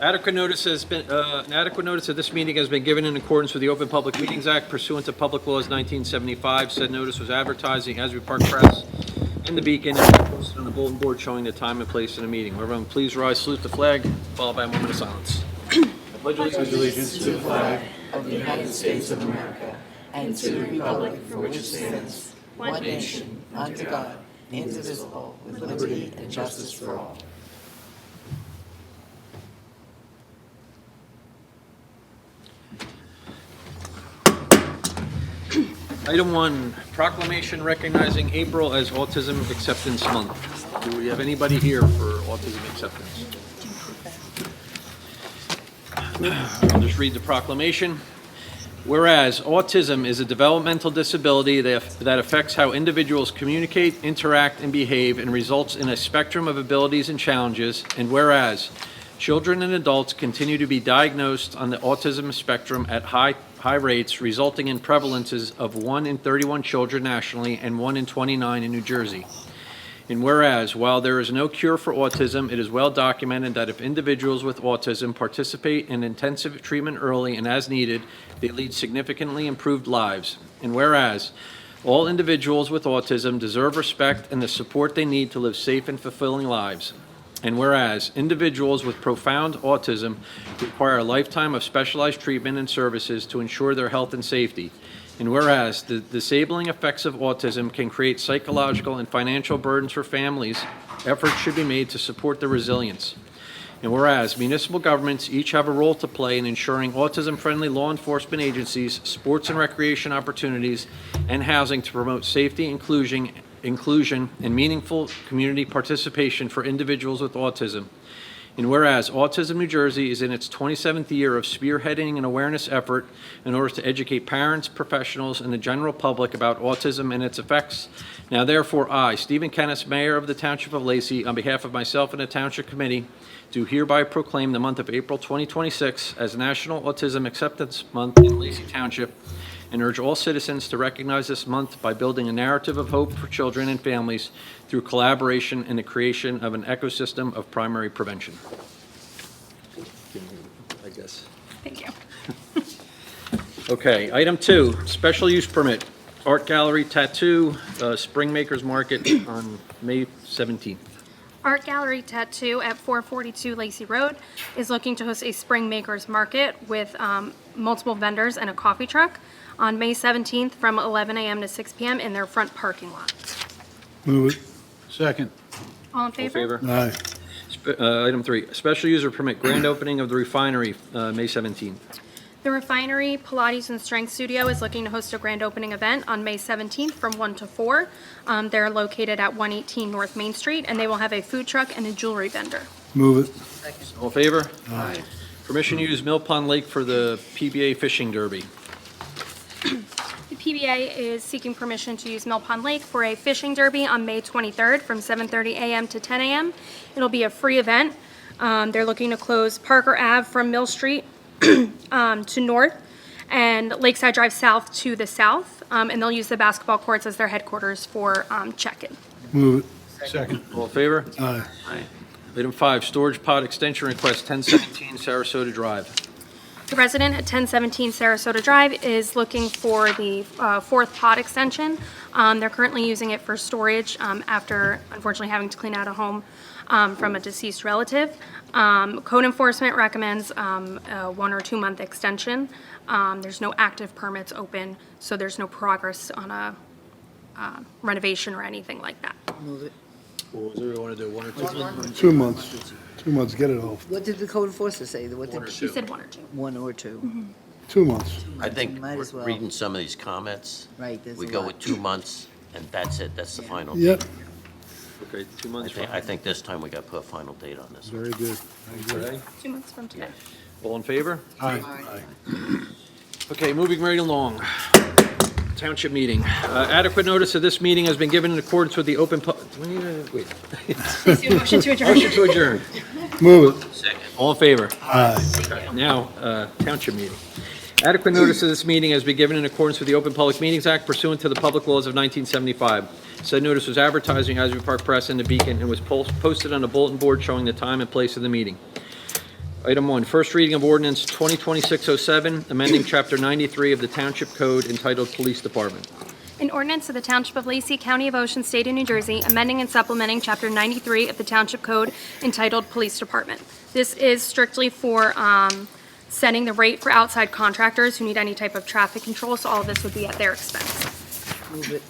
Adequate notice of this meeting has been given in accordance with the Open Public Meetings Act pursuant to Public Laws 1975. Said notice was advertised in the Asbury Park Press and the Beacon and posted on the bulletin board showing the time and place of the meeting. Everyone, please rise, salute the flag, followed by a moment of silence. I pledge allegiance to the flag of the United States of America and to the republic for which it stands, one nation, under God, indivisible, with liberty and justice for all. Item 1, proclamation recognizing April as Autism Acceptance Month. Do we have anybody here for autism acceptance? I'll just read the proclamation. Whereas autism is a developmental disability that affects how individuals communicate, interact, and behave and results in a spectrum of abilities and challenges, and whereas children and adults continue to be diagnosed on the autism spectrum at high rates, resulting in prevalences of 1 in 31 children nationally and 1 in 29 in New Jersey. And whereas, while there is no cure for autism, it is well documented that if individuals with autism participate in intensive treatment early and as needed, they lead significantly improved lives. And whereas, all individuals with autism deserve respect and the support they need to live safe and fulfilling lives. And whereas individuals with profound autism require a lifetime of specialized treatment and services to ensure their health and safety. And whereas the disabling effects of autism can create psychological and financial burdens for families, efforts should be made to support their resilience. And whereas municipal governments each have a role to play in ensuring autism-friendly law enforcement agencies, sports and recreation opportunities, and housing to promote safety, inclusion, and meaningful community participation for individuals with autism. And whereas Autism New Jersey is in its 27th year of spearheading an awareness effort in order to educate parents, professionals, and the general public about autism and its effects, now therefore I, Stephen Kennis, Mayor of the Township of Lacey, on behalf of myself and the Township Committee, do hereby proclaim the month of April 2026 as National Autism Acceptance Month in Lacey Township, and urge all citizens to recognize this month by building a narrative of hope for children and families through collaboration and the creation of an ecosystem of primary prevention. I guess. Thank you. Okay, item 2, special use permit, art gallery tattoo, Spring Makers Market on May 17th. Art Gallery Tattoo at 442 Lacey Road is looking to host a Spring Makers Market with multiple vendors and a coffee truck on May 17th from 11 a.m. to 6 p.m. in their front parking lot. Move it. Second. All in All in favor? favor? Aye. Item 3, special user permit, grand opening of the refinery, May 17th. The Refinery Pilates and Strength Studio is looking to host a grand opening event on May 17th from 1 to 4. They're located at 118 North Main Street, and they will have a food truck and a jewelry vendor. Move it. All in favor? Aye. Permission to use Mill Pond Lake for the PBA Fishing Derby. The PBA is seeking permission to use Mill Pond Lake for a fishing derby on May 23rd from 7:30 a.m. to 10 a.m. It'll be a free event. They're looking to close Parker Ave from Mill Street to north and Lakeside Drive south to the south, and they'll use the basketball courts as their headquarters for check-in. Move it. Second. All in favor? Aye. Item 5, storage pod extension request, 1017 Sarasota Drive. The resident at 1017 Sarasota Drive is looking for the fourth pod extension. They're currently using it for storage after unfortunately having to clean out a home from a deceased relative. Code enforcement recommends a 1 or 2 month extension. There's no active permits open, so there's no progress on a renovation or anything like that. Move it. What do we want to do, 1 or 2? 2 months. 2 months, get it off. What did the code enforcer say? What did She said 1 or 2. 1 or 2? 2 months. I think Might as well. reading some of these comments, Right, there's we a go lot. with 2 months, and that's it, that's the final. Yep, Okay, 2 months. I think this time we got to put a final date on this. very good. Okay. 2 months from today. All in favor? Aye. Okay, moving right along. Township meeting. Adequate notice of this meeting has been given in accordance with the open wait. Please do a motion to adjourn. Motion to adjourn. Move it. Second. All in favor? Aye. Now, township meeting. Adequate notice of this meeting has been given in accordance with the Open Public Meetings Act pursuant to the public laws of 1975. Said notice was advertised in the Asbury Park Press and the Beacon and was posted on a bulletin board showing the time and place of the meeting. Item 1, first reading of ordinance 2026-07, amending Chapter 93 of the Township Code entitled Police Department. An ordinance of the Township of Lacey, County of Ocean, State of New Jersey, amending and supplementing Chapter 93 of the Township Code entitled Police Department. This is strictly for setting the rate for outside contractors who need any type of traffic control, so all of this would be at their expense. Move it.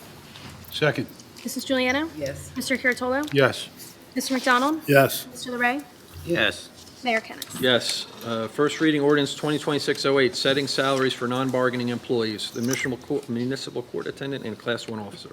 Second. Mrs. Juliana? Yes. Mr. Curatolo? Yes. Mr. McDonald? Yes. Mr. Larray? Yes. Mayor Kennas. Yes. First reading ordinance 2026-08, setting salaries for non-bargaining employees, the municipal court attendant and Class 1 officer.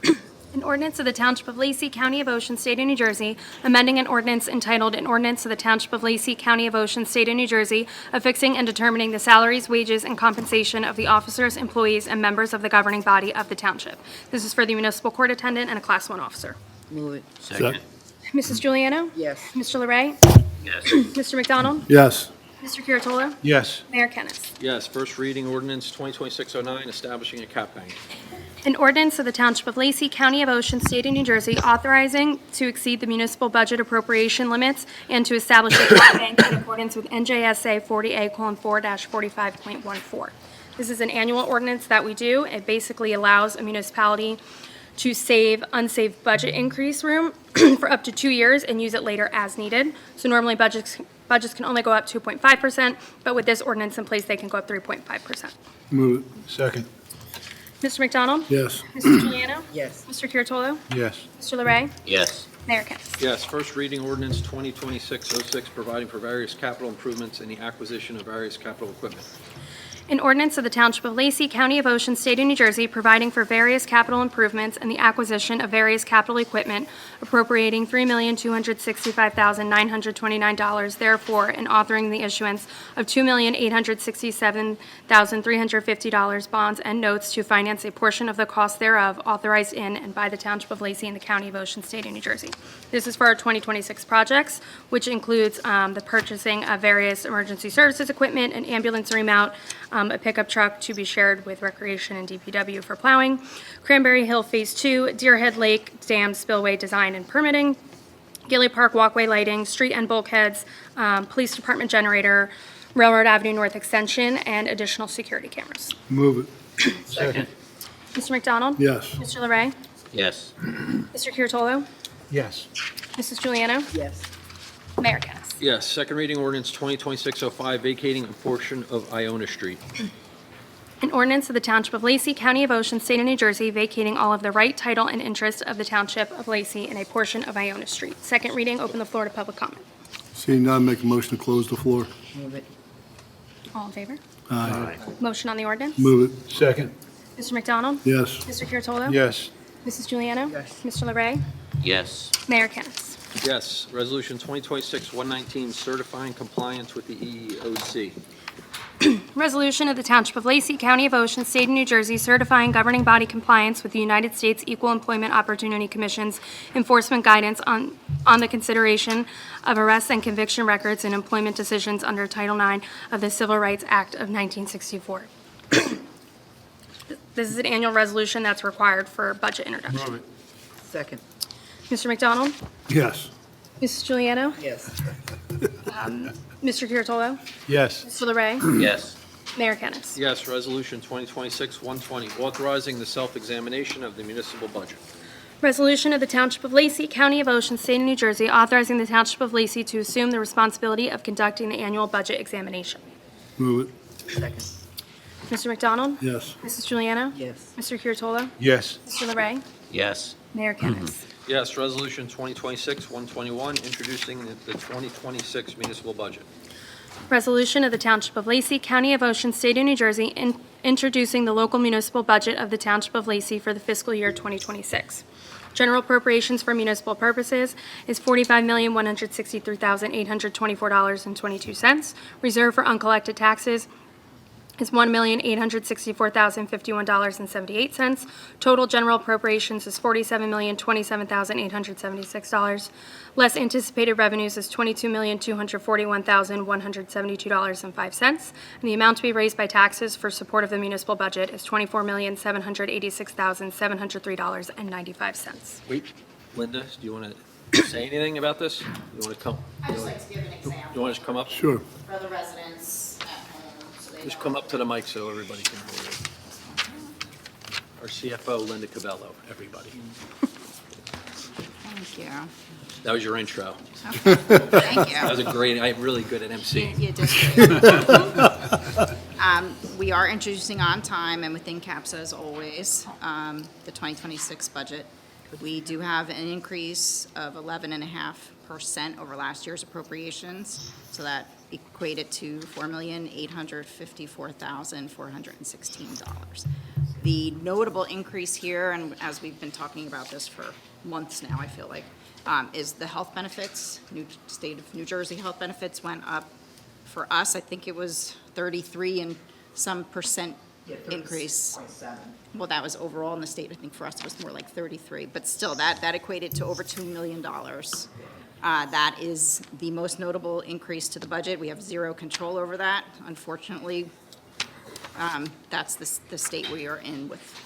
An ordinance of the Township of Lacey, County of Ocean, State of New Jersey, amending an ordinance entitled An Ordinance of the Township of Lacey, County of Ocean, State of New Jersey, affixing and determining the salaries, wages, and compensation of the officers, employees, and members of the governing body of the township. This is for the municipal court attendant and a Class 1 officer. Move it. Second. Mrs. Juliano? Yes. Mr. Larray? Yes. Mr. McDonald? Yes. Mr. Curatolo? Yes. Mayor Kennas. Yes. First reading ordinance 2026-09, establishing a cap bank. An ordinance of the Township of Lacey, County of Ocean, State of New Jersey, authorizing to exceed the municipal budget appropriation limits and to establish a cap bank in accordance with NJSA 40A:4-45.14. This is an annual ordinance that we do. It basically allows a municipality to save unsaved budget increase room for up to 2 years and use it later as needed. So normally budgets can only go up 2.5%, but with this ordinance in place, they can go up 3.5%. Move it. Second. Mr. McDonald? Yes. Mrs. Juliano? Yes. Mr. Curatolo? Yes. Mr. Larray? Yes. Mayor Kennas. Yes. First reading ordinance 2026-06, providing for various capital improvements and the acquisition of various capital equipment. An ordinance of the Township of Lacey, County of Ocean, State of New Jersey, providing for various capital improvements and the acquisition of various capital equipment, appropriating $3,265,929 therefore, and authoring the issuance of $2,867,350 bonds and notes to finance a portion of the cost thereof, authorized in and by the Township of Lacey and the County of Ocean, State of New Jersey. This is for our 2026 projects, which includes the purchasing of various emergency services equipment, an ambulance remount, a pickup truck to be shared with Recreation and DPW for plowing, Cranberry Hill Phase 2, Deerhead Lake Dam spillway design and permitting, Gilly Park walkway lighting, street and bulkheads, police department generator, Railroad Avenue North Extension, and additional security cameras. Move it. Second. Mr. McDonald? Yes. Mr. Larray? Yes. Mr. Curatolo? Yes. Mrs. Juliano? Yes. Mayor Kennas. Yes. Second reading ordinance 2026-05, vacating a portion of Iona Street. An ordinance of the Township of Lacey, County of Ocean, State of New Jersey, vacating all of the right, title, and interest of the Township of Lacey in a portion of Iona Street. Second reading, open the floor to public comment. Seeing none, make a motion to close the floor. Move it. All in favor? Aye. Motion on the ordinance? Move it. Second. Mr. McDonald? Yes. Mr. Curatolo? Yes. Mrs. Juliano? Yes. Mr. Larray? Yes. Mayor Kennas. Yes. Resolution 2026-119, certifying compliance with the EEOC. Resolution of the Township of Lacey, County of Ocean, State of New Jersey, certifying governing body compliance with the United States Equal Employment Opportunity Commission's enforcement guidance on the consideration of arrests and conviction records and employment decisions under Title IX of the Civil Rights Act of 1964. This is an annual resolution that's required for budget introduction. Second. Mr. McDonald? Yes. Mrs. Juliano? Yes. Mr. Curatolo? Yes. Mr. Larray? Yes. Mayor Kennas. Yes. Resolution 2026-120, authorizing the self-examination of the municipal budget. Resolution of the Township of Lacey, County of Ocean, State of New Jersey, authorizing the Township of Lacey to assume the responsibility of conducting the annual budget examination. Move it. Second. Mr. McDonald? Yes. Mrs. Juliano? Yes. Mr. Curatolo? Yes. Mr. Larray? Yes. Mayor Kennas. Yes. Resolution 2026-121, introducing the 2026 municipal budget. Resolution of the Township of Lacey, County of Ocean, State of New Jersey, introducing the local municipal budget of the Township of Lacey for the fiscal year 2026. General appropriations for municipal purposes is $45,163,824.22. Reserve for uncollected taxes is $1,864,051.78. Total general appropriations is $47,027,876. Less anticipated revenues is $22,241,172.05. And the amount to be raised by taxes for support of the municipal budget is $24,786,703.95. Wait, Linda, do you want to say anything about this? You want to come? I'd just like to give an example You want to just come up? Sure. for the residents at home, so they Just know. come up to the mic so everybody can hear you. Our CFO, Linda Cabello, everybody. Thank you. That was your intro. Thank That was you. a great, I'm really good at emceeing. You did great. We are introducing on time and within CAPSA as always, the 2026 budget. We do have an increase of 11.5% over last year's appropriations, so that equated to $4,854,416. The notable increase here, and as we've been talking about this for months now, I feel like, is the health benefits. State of New Jersey health benefits went up. For us, I think it was 33 and some percent increase. Well, that was overall in the state. I think for us it was more like 33, but still, that equated to over $2 million. That is the most notable increase to the budget. We have zero control over that. Unfortunately, that's the state we are in with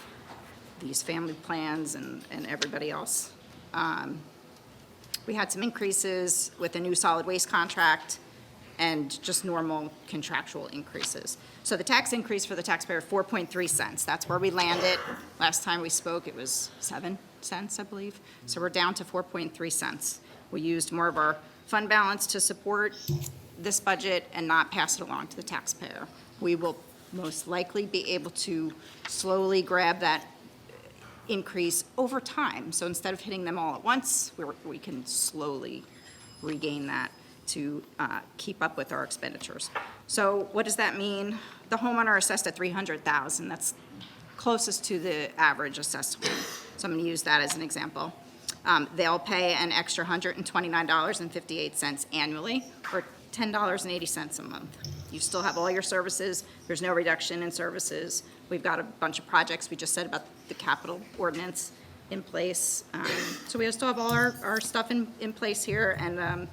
these family plans and everybody else. We had some increases with a new solid waste contract and just normal contractual increases. So the tax increase for the taxpayer, 4.3 cents. That's where we landed. Last time we spoke, it was 7 cents, I believe. So we're down to 4.3 cents. We used more of our fund balance to support this budget and not pass it along to the taxpayer. We will most likely be able to slowly grab that increase over time. So instead of hitting them all at once, we can slowly regain that to keep up with our expenditures. So what does that mean? The homeowner assessed at $300,000. That's closest to the average assessed home. So I'm going to use that as an example. They'll pay an extra $129.58 annually, or $10.80 a month. You still have all your services. There's no reduction in services. We've got a bunch of projects. We just said about the capital ordinance in place. So we still have all our stuff in place here, and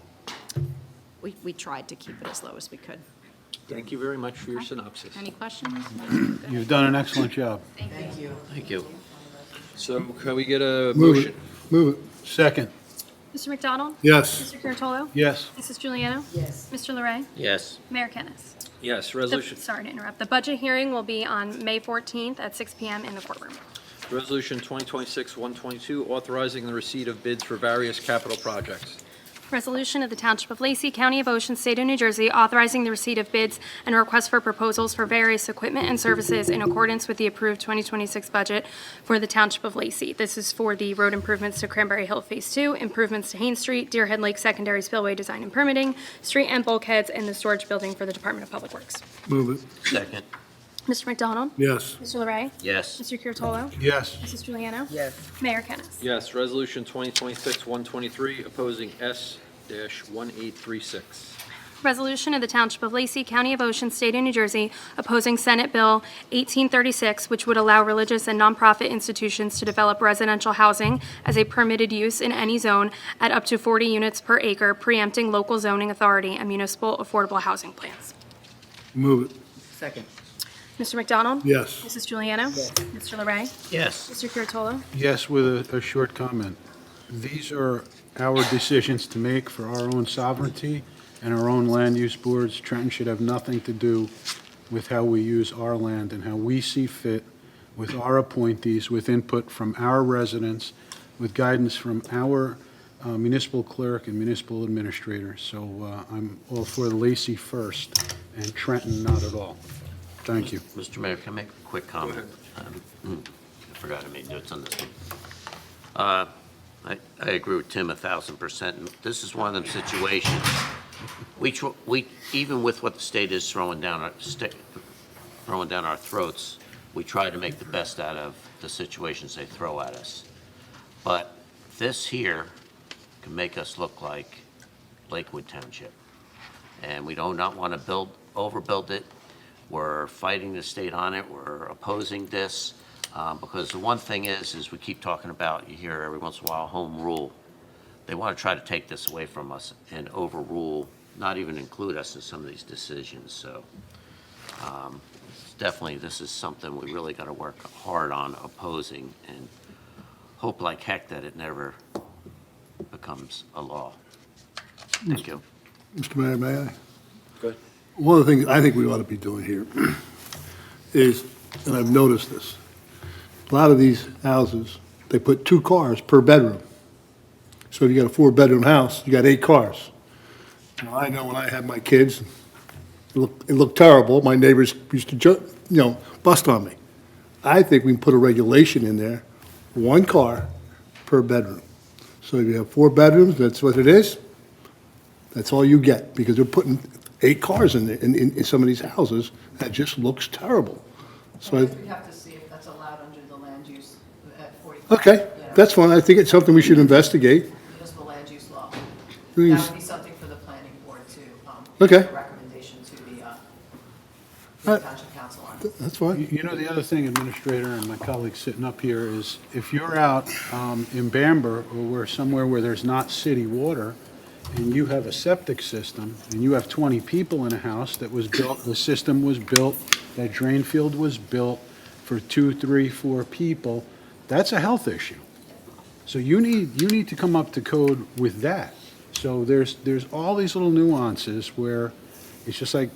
we tried to keep it as low as we could. Thank you very much for your synopsis. Any questions? You've done an excellent job. Thank you. Thank you. So can we get a Move motion? it. Move it. Second. Mr. McDonald? Yes. Mr. Curatolo? Yes. Mrs. Juliano? Yes. Mr. Larray? Yes. Mayor Kennas. Yes, The- resolution. Sorry to interrupt. The budget hearing will be on May 14th at 6 PM in the courtroom. Resolution 2026-122, authorizing the receipt of bids for various capital projects. Resolution of the Township of Lacey, County of Ocean, State of New Jersey, authorizing the receipt of bids and requests for proposals for various equipment and services in accordance with the approved 2026 budget for the Township of Lacey. This is for the road improvements to Cranberry Hill Phase 2, improvements to Haines Street, Deerhead Lake Secondary Spillway Design and Permitting, street and bulkheads, and the storage building for the Department of Public Works. Move it. Second. Mr. McDonald? Yes. Mr. Larray? Yes. Mr. Curatolo? Yes. Mrs. Juliano? Yes. Mayor Kennas. Yes, resolution 2026-123, opposing S-1836. Resolution of the Township of Lacey, County of Ocean, State of New Jersey, opposing Senate Bill 1836, which would allow religious and nonprofit institutions to develop residential housing as a permitted use in any zone at up to 40 units per acre, preempting local zoning authority and municipal affordable housing plans. Move it. Second. Mr. McDonald? Yes. Mrs. Juliano? Mr. Larray? Yes. Mr. Curatolo? Yes, with a short comment. These are our decisions to make for our own sovereignty and our own land use boards. Trenton should have nothing to do with how we use our land and how we see fit with our appointees, with input from our residents, with guidance from our municipal clerk and municipal administrator. So I'm all for Lacey first and Trenton not at all. Thank you. Mr. Mayor, can I make a quick comment? I forgot I made notes on this one. I agree with Tim 1,000%. This is one of them situations. We even with what the state is throwing down our throats, we try to make the best out of the situations they throw at us. But this here can make us look like Lakewood Township, and we do not want to overbuild it. We're fighting the state on it. We're opposing this because the one thing is we keep talking about, you hear every once in a while, home rule. They want to try to take this away from us and overrule, not even include us in some of these decisions. So definitely this is something we really got to work hard on opposing and hope like heck that it never becomes a law. Thank you. Mr. Mayor, may I? Good. One of the things I think we ought to be doing here is, and I've noticed this, a lot of these houses, they put 2 cars per bedroom. So if you got a 4-bedroom house, you got 8 cars. Now, I know when I had my kids, it looked terrible. My neighbors used to, bust on me. I think we can put a regulation in there, 1 car per bedroom. So if you have 4 bedrooms, that's what it is. That's all you get, because they're putting 8 cars in there, in some of these houses. That just looks terrible. So, We'd have to see if that's allowed under the land use at 45. okay, that's fine. I think it's something we should investigate. Municipal land use law. That Please. would be something for the planning board to, Okay. make a recommendation to the Uh, township council on. That's fine. You know, the other thing, Administrator, and my colleague sitting up here, is if you're out in Bamber or where somewhere where there's not city water, and you have a septic system, and you have 20 people in a house that was built, the system was built, that drain field was built for 2, 3, 4 people, that's a health issue. So you need to come up to code with that. So there's all these little nuances where it's just like,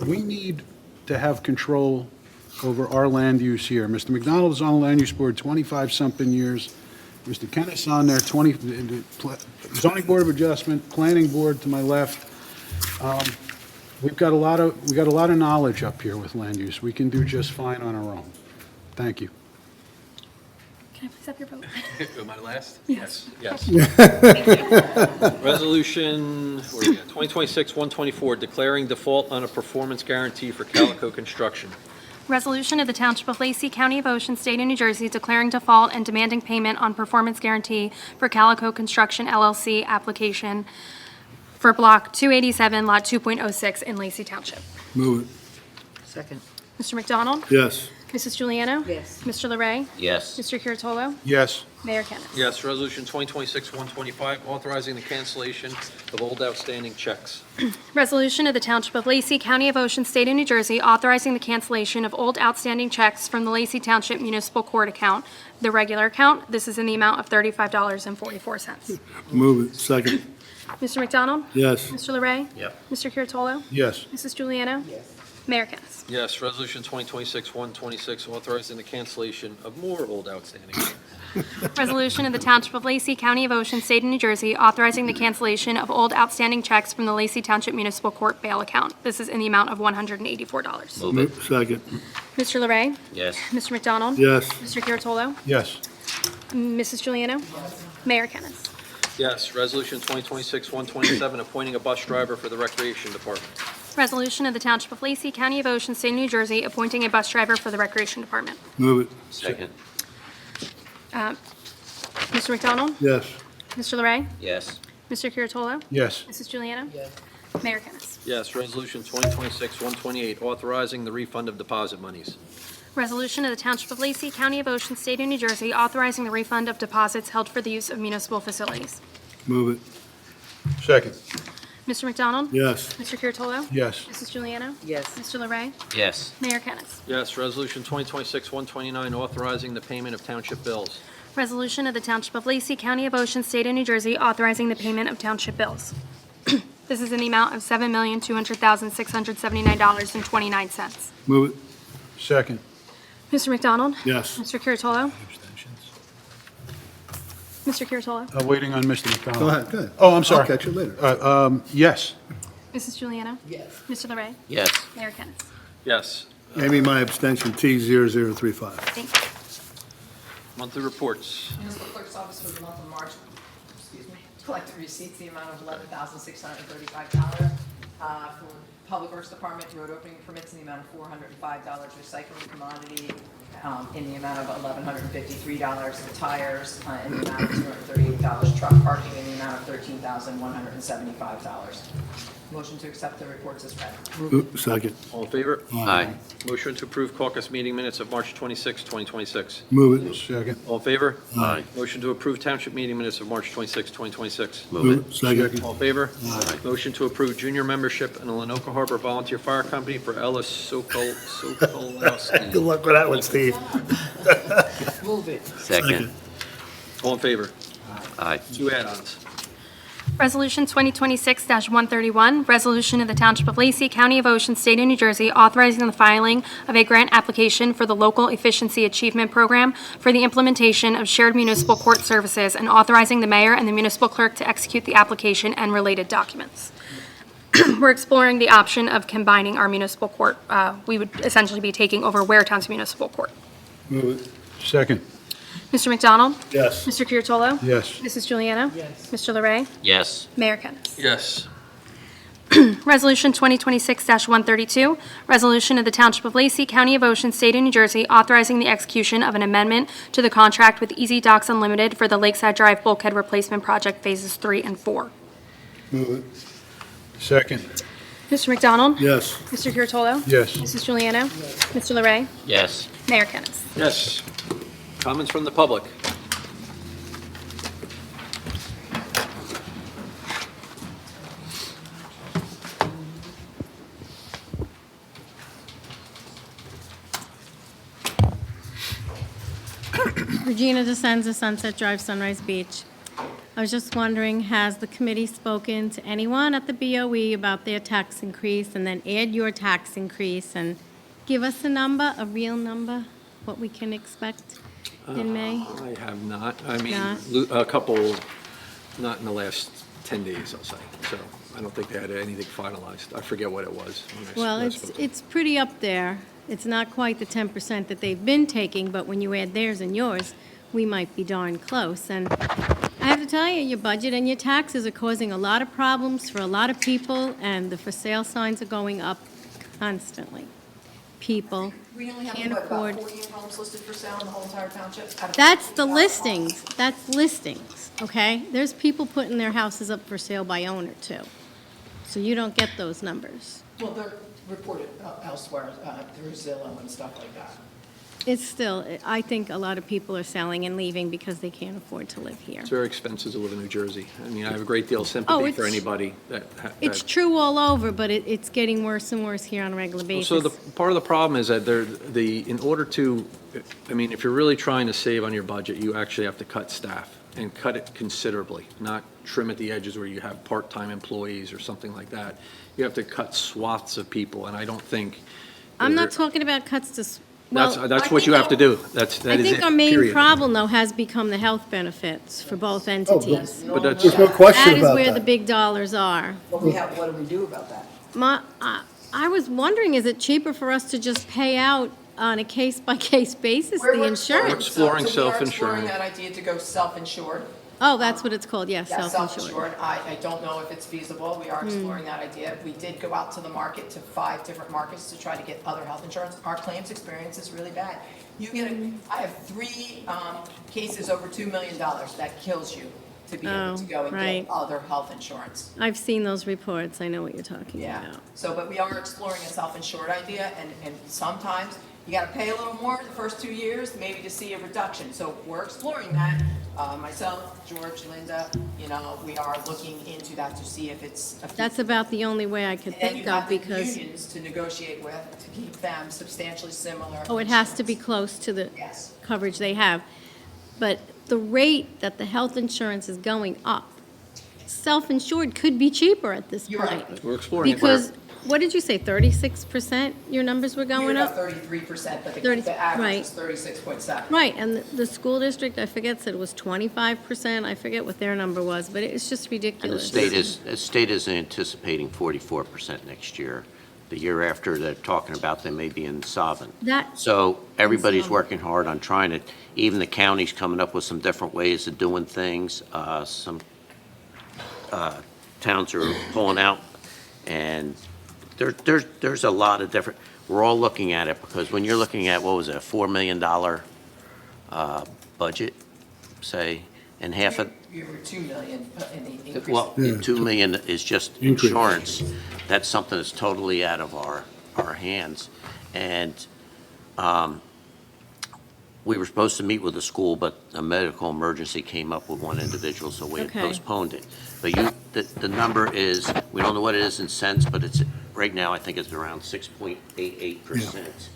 we need to have control over our land use here. Mr. McDonald is on the land use board 25-something years. Mr. Kennis on there, zoning board of adjustment, planning board to my left. We've got a lot of knowledge up here with land use. We can do just fine on our own. Thank you. Can I please have your vote? Am I last? Yes. Yes. Resolution, where are we at? 2026-124, declaring default on a performance guarantee for Calico Construction. Resolution of the Township of Lacey, County of Ocean, State of New Jersey, declaring default and demanding payment on performance guarantee for Calico Construction LLC application for Block 287, Lot 2.06 in Lacey Township. Move it. Second. Mr. McDonald? Yes. Mrs. Juliano? Yes. Mr. Larray? Yes. Mr. Curatolo? Yes. Mayor Kennas. Yes, Resolution 2026-125, authorizing the cancellation of old outstanding checks. Resolution of the Township of Lacey, County of Ocean, State of New Jersey, authorizing the cancellation of old outstanding checks from the Lacey Township Municipal Court account, the regular account. This is in the amount of $35.44. Move it. Second. Mr. McDonald? Yes. Mr. Larray? Yep. Mr. Curatolo? Yes. Mrs. Juliano? Yes. Mayor Kennas. Yes, Resolution 2026-126, authorizing the cancellation of more old outstanding checks. Resolution of the Township of Lacey, County of Ocean, State of New Jersey, authorizing the cancellation of old outstanding checks from the Lacey Township Municipal Court bail account. This is in the amount of $184. Move it. Second. Mr. Larray? Yes. Mr. McDonald? Yes. Mr. Curatolo? Yes. Mrs. Juliano? Mayor Kennas. Yes, Resolution 2026-127, appointing a bus driver for the Recreation Department. Resolution of the Township of Lacey, County of Ocean, State of New Jersey, appointing a bus driver for the Recreation Department. Move it. Second. Mr. McDonald? Yes. Mr. Larray? Yes. Mr. Curatolo? Yes. Mrs. Juliano? Yes. Mayor Kennas. Yes, Resolution 2026-128, authorizing the refund of deposit monies. Resolution of the Township of Lacey, County of Ocean, State of New Jersey, authorizing the refund of deposits held for the use of municipal facilities. Move it. Second. Mr. McDonald? Yes. Mr. Curatolo? Yes. Mrs. Juliano? Yes. Mr. Larray? Yes. Mayor Kennas. Yes, Resolution 2026-129, authorizing the payment of township bills. Resolution of the Township of Lacey, County of Ocean, State of New Jersey, authorizing the payment of township bills. This is in the amount of $7,200,679.29. Move it. Second. Mr. McDonald? Yes. Mr. Curatolo? Mr. Curatolo? Waiting on Mr. McDonald. Go ahead, go ahead. Oh, I'm sorry. I'll catch you later. Yes. Mrs. Juliano? Yes. Mr. Larray? Yes. Mayor Kennas. Yes, Amy, my abstention, T0035. Thank you. monthly reports. Municipal Clerk's Office for the month of March, collected receipts, the amount of $11,635. For Public Works Department, road opening permits in the amount of $405. Recycling commodity in the amount of $1,153. Tires in the amount of $238. Truck parking in the amount of $13,175. Motion to accept the reports as read. Second. All in favor? Aye. Motion to approve caucus meeting minutes of March 26, 2026. Move it. Second. All in favor? Aye. Motion to approve township meeting minutes of March 26, 2026. Move it. Second. All in favor? Motion to approve junior membership in the Lenoka Harbor Volunteer Fire Company for Ellis Sokolowski. Good luck with that one, Steve. Move it. Second. All in favor? Aye. Two add-ons. Resolution 2026-131, resolution of the Township of Lacey, County of Ocean, State of New Jersey, authorizing the filing of a grant application for the Local Efficiency Achievement Program for the implementation of shared municipal court services and authorizing the mayor and the municipal clerk to execute the application and related documents. We're exploring the option of combining our municipal court. We would essentially be taking over Ware Town's municipal court. Move it. Second. Mr. McDonald? Yes. Mr. Curatolo? Yes. Mrs. Juliana? Yes. Mr. Larray? Yes, Mayor Kennas. Yes. Resolution 2026-132, resolution of the Township of Lacey, County of Ocean, State of New Jersey, authorizing the execution of an amendment to the contract with Easy Docks Unlimited for the Lakeside Drive Bulkhead Replacement Project Phases 3 and 4. Move it. Second. Mr. McDonald? Yes. Mr. Curatolo? Yes. Mrs. Juliana? Mr. Larray? yes, Mayor Kennas. Yes. Comments from the public? Regina DeSenza, Sunset Drive, Sunrise Beach. I was just wondering, has the committee spoken to anyone at the BOE about their tax increase, and then add your tax increase, and give us a number, a real number, what we can expect in May? I have not. I mean, Not? a couple, not in the last 10 days, I'll say. So I don't think they had anything finalized. I forget what it was. when I Well, last spoke to them. it's pretty up there. It's not quite the 10% that they've been taking, but when you add theirs and yours, we might be darn close. And I have to tell you, your budget and your taxes are causing a lot of problems for a lot of people, and the for sale signs are going up constantly. People We only have, can't what, about afford. 48 homes listed for sale in the whole entire township? Out of That's the 50,000 listings. That's listings, okay? There's people putting their houses up for sale by owner, too. So you don't get those numbers. Well, they're reported elsewhere through Zillow and stuff like that. It's still, I think a lot of people are selling and leaving because they can't afford to live here. It's very expensive to live in New Jersey. I mean, I have a great deal of Oh, sympathy for it's- anybody that. It's true all over, but it's getting worse and worse here on a regular basis. So the, part of the problem is that in order to, I mean, if you're really trying to save on your budget, you actually have to cut staff and cut it considerably, not trim at the edges where you have part-time employees or something like that. You have to cut swaths of people, and I don't think. I'm not talking about cuts to, well, That's what you have to do. That is I it, think our main period. problem, though, has become the health benefits for both entities. But that's, There's no question That is about where the that. big dollars are. What do we do about that? I was wondering, is it cheaper for us to just pay out on a case-by-case basis, We're the exploring insurance? Exploring so we are self-insuring. exploring that idea to go self-insured. Oh, that's what it's called, yes, Yeah, self-insured. self-insured. I don't know if it's feasible. We are exploring that idea. We did go out to the market, to 5 different markets to try to get other health insurance. Our claims experience is really bad. I have 3 cases over $2 million. That kills you to be able to go and right. get other health insurance. I've seen those reports, I know what you're talking Yeah, about. so, but we are exploring a self-insured idea, and sometimes you gotta pay a little more the first 2 years, maybe to see a reduction. So we're exploring that. Myself, George, Linda, we are looking into that to see if it's. That's about the only way I could And then think you of, have the because, unions to negotiate with, to keep them substantially similar. oh, it has to be close to the Yes. coverage they have. But the rate that the health insurance is going up, self-insured could be cheaper at this You're point. right. we're exploring it. Because, what did you say, 36% your numbers were going You're up? about 33%, but 30 the average right. is 36.7. Right, and the school district, I forget, said it was 25%, I forget what their number was, but it's just and the ridiculous. state is anticipating 44% next year. The year after, they're talking about they may be insolvent. That, So everybody's Insolvent. working hard on trying to, even the county's coming up with some different ways of doing things. Some towns are pulling out, and there's a lot of different, we're all looking at it, because when you're looking at, what was it, a $4 million budget, say, and half of, You were 2 million in the increase. well, Yeah. 2 million is just Increase. insurance. That's something that's totally out of our hands. And we were supposed to meet with the school, but a medical emergency came up with one individual, so we had Okay. postponed it. But the number is, we don't know what it is in cents, but it's, right now, I think it's around 6.88%.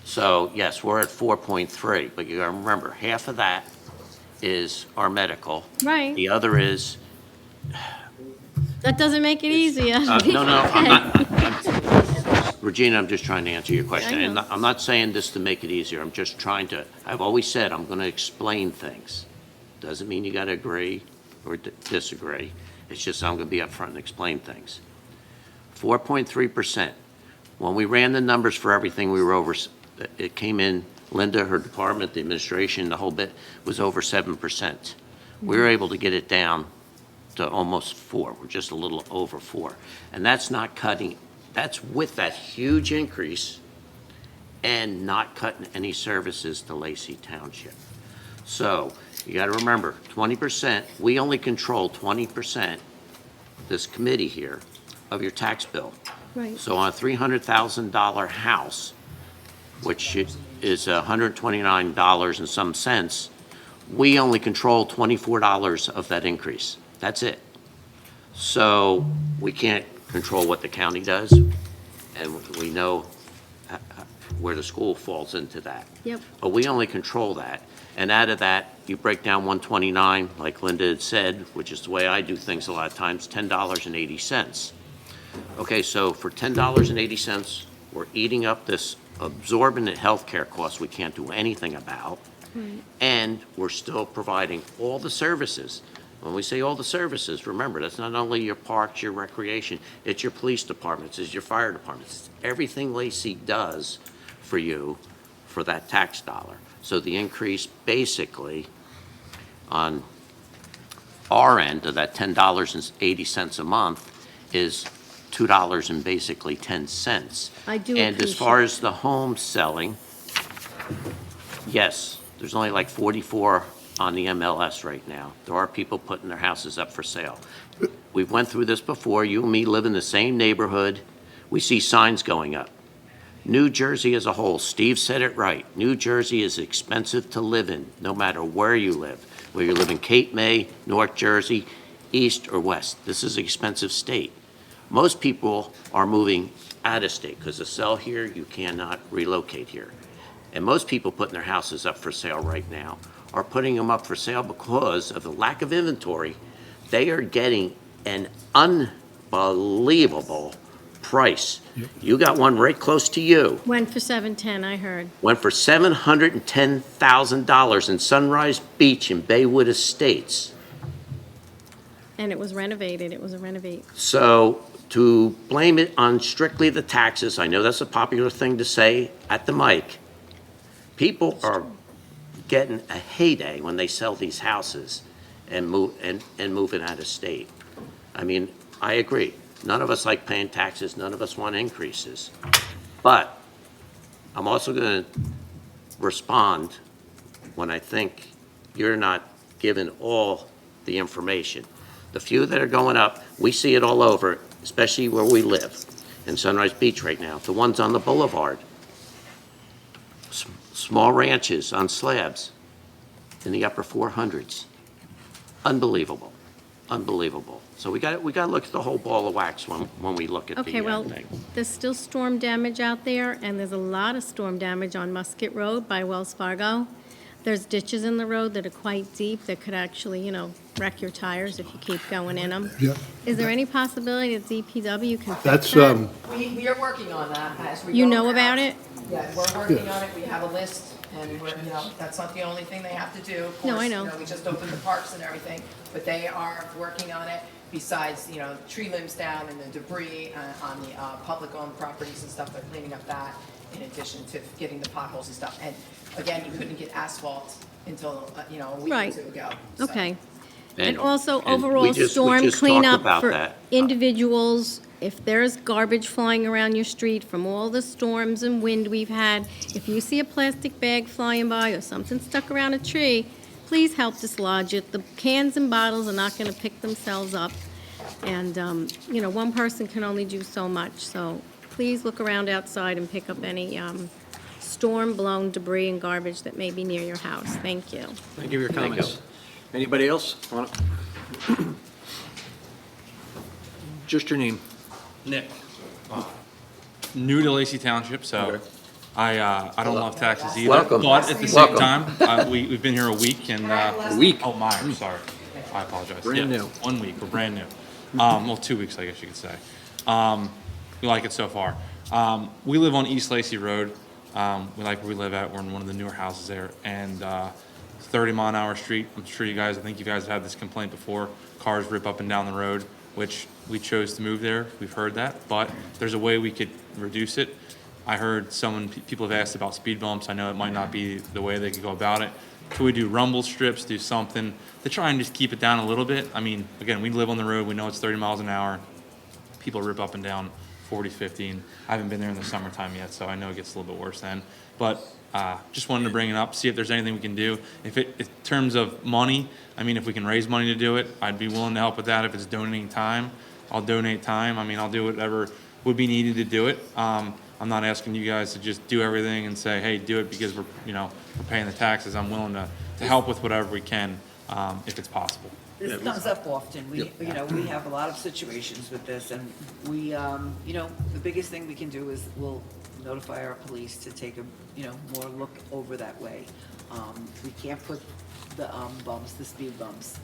So, yes, we're at 4.3, but you gotta remember, half of that is our medical. right, The other is, That doesn't make it easier. No, Regina, I'm just trying to answer your question. I know. And I'm not saying this to make it easier. I'm just trying to, I've always said, I'm going to explain things. Doesn't mean you got to agree or disagree. It's just I'm going to be upfront and explain things. 4.3%. When we ran the numbers for everything, we were over, it came in, Linda, her department, the administration, the whole bit, was over 7%. We were able to get it down to almost 4. We're just a little over 4. And that's not cutting, that's with that huge increase and not cutting any services to Lacey Township. So you got to remember, 20%, we only control 20%, this committee here, of your tax bill. Right. So on a $300,000 house, which is $129 and some cents, we only control $24 of that increase. That's it. So we can't control what the county does, and we know where the school falls into that. Yep. But we only control that. And out of that, you break down 129, like Linda had said, which is the way I do things a lot of times, $10.80. Okay, so for $10.80, we're eating up this absorbent healthcare cost we can't do anything about, and we're still providing all the services. When we say all the services, remember, that's not only your parks, your recreation, it's your police departments, it's your fire departments, it's everything Lacey does for you for that tax dollar. So the increase basically on our end of that $10.80 a month is $2 and basically 10 cents. I do And as appreciate far as the home selling, yes, there's only like 44 on the MLS right now. There are people putting their houses up for sale. We've went through this before. You and me live in the same neighborhood. We see signs going up. New Jersey as a whole, Steve said it right. New Jersey is expensive to live in, no matter where you live. Whether you live in Cape May, North Jersey, East or West. This is an expensive state. Most people are moving out of state because to sell here, you cannot relocate here. And most people putting their houses up for sale right now are putting them up for sale because of the lack of inventory. They are getting an unbelievable price. You got one right close to you. Went for 710, I heard. Went for $710,000 in Sunrise Beach in Baywood Estates. And it was renovated, it was a renovate. So to blame it on strictly the taxes, I know that's a popular thing to say at the mic. People are getting a heyday when they sell these houses and moving out of state. I mean, I agree. None of us like paying taxes. None of us want increases. But I'm also going to respond when I think you're not given all the information. The few that are going up, we see it all over, especially where we live, in Sunrise Beach right now. The ones on the boulevard, small ranches on slabs in the upper 400s. Unbelievable, unbelievable. So we got to look at the whole ball of wax when we look at Okay, the well, thing. there's still storm damage out there, and there's a lot of storm damage on Musket Road by Wells Fargo. There's ditches in the road that are quite deep that could actually, wreck your tires if you keep going in them. Yeah. Is there any possibility that DPW can fix That's, that? We are working on that as we go. You know around. about it? Yeah, we're working on it, we have a list, and we're, that's not the only thing they have to do. Of No, I course, know. We just opened the parks and everything, but they are working on it, besides, tree limbs down and the debris on the public-owned properties and stuff, they're cleaning up that, in addition to getting the potholes and stuff. And again, you couldn't get asphalt until, a week or Right. two ago. So- Okay. And also and we overall just storm talked cleanup about for that. individuals. If there's garbage flying around your street from all the storms and wind we've had, if you see a plastic bag flying by or something stuck around a tree, please help dislodge it. The cans and bottles are not going to pick themselves up. And, one person can only do so much. So please look around outside and pick up any storm-blown debris and garbage that may be near your house. Thank you. Thank you for your comments. Anybody else? Just your name. Nick. New to Lacey Township, so Okay. I don't love taxes either. Welcome. But at the same Welcome. time, we've been here a week and. Week? Oh, Meyer, sorry. I apologize. Brand Yeah, new. 1 week, we're brand new. Well, 2 weeks, I guess you could say. We like it so far. We live on East Lacey Road. We like where we live at. We're in one of the newer houses there, and 30-mile-an-hour street. I'm sure I think you guys have had this complaint before. Cars rip up and down the road, which we chose to move there. We've heard that, but there's a way we could reduce it. I heard people have asked about speed bumps. I know it might not be the way they could go about it. Could we do rumble strips, do something to try and just keep it down a little bit? I mean, again, we live on the road. We know it's 30 miles an hour. People rip up and down 40, 50. And I haven't been there in the summertime yet, so I know it gets a little bit worse then. But just wanted to bring it up, see if there's anything we can do. In terms of money, I mean, if we can raise money to do it, I'd be willing to help with that. If it's donating time, I'll donate time. I mean, I'll do whatever would be needed to do it. I'm not asking you guys to just do everything and say, hey, do it because we're paying the taxes. I'm willing to help with whatever we can, if it's possible. This comes up often. We have a lot of situations with this, and we, the biggest thing we can do is we'll notify our police to take more look over that way. We can't put the bumps, the speed bumps.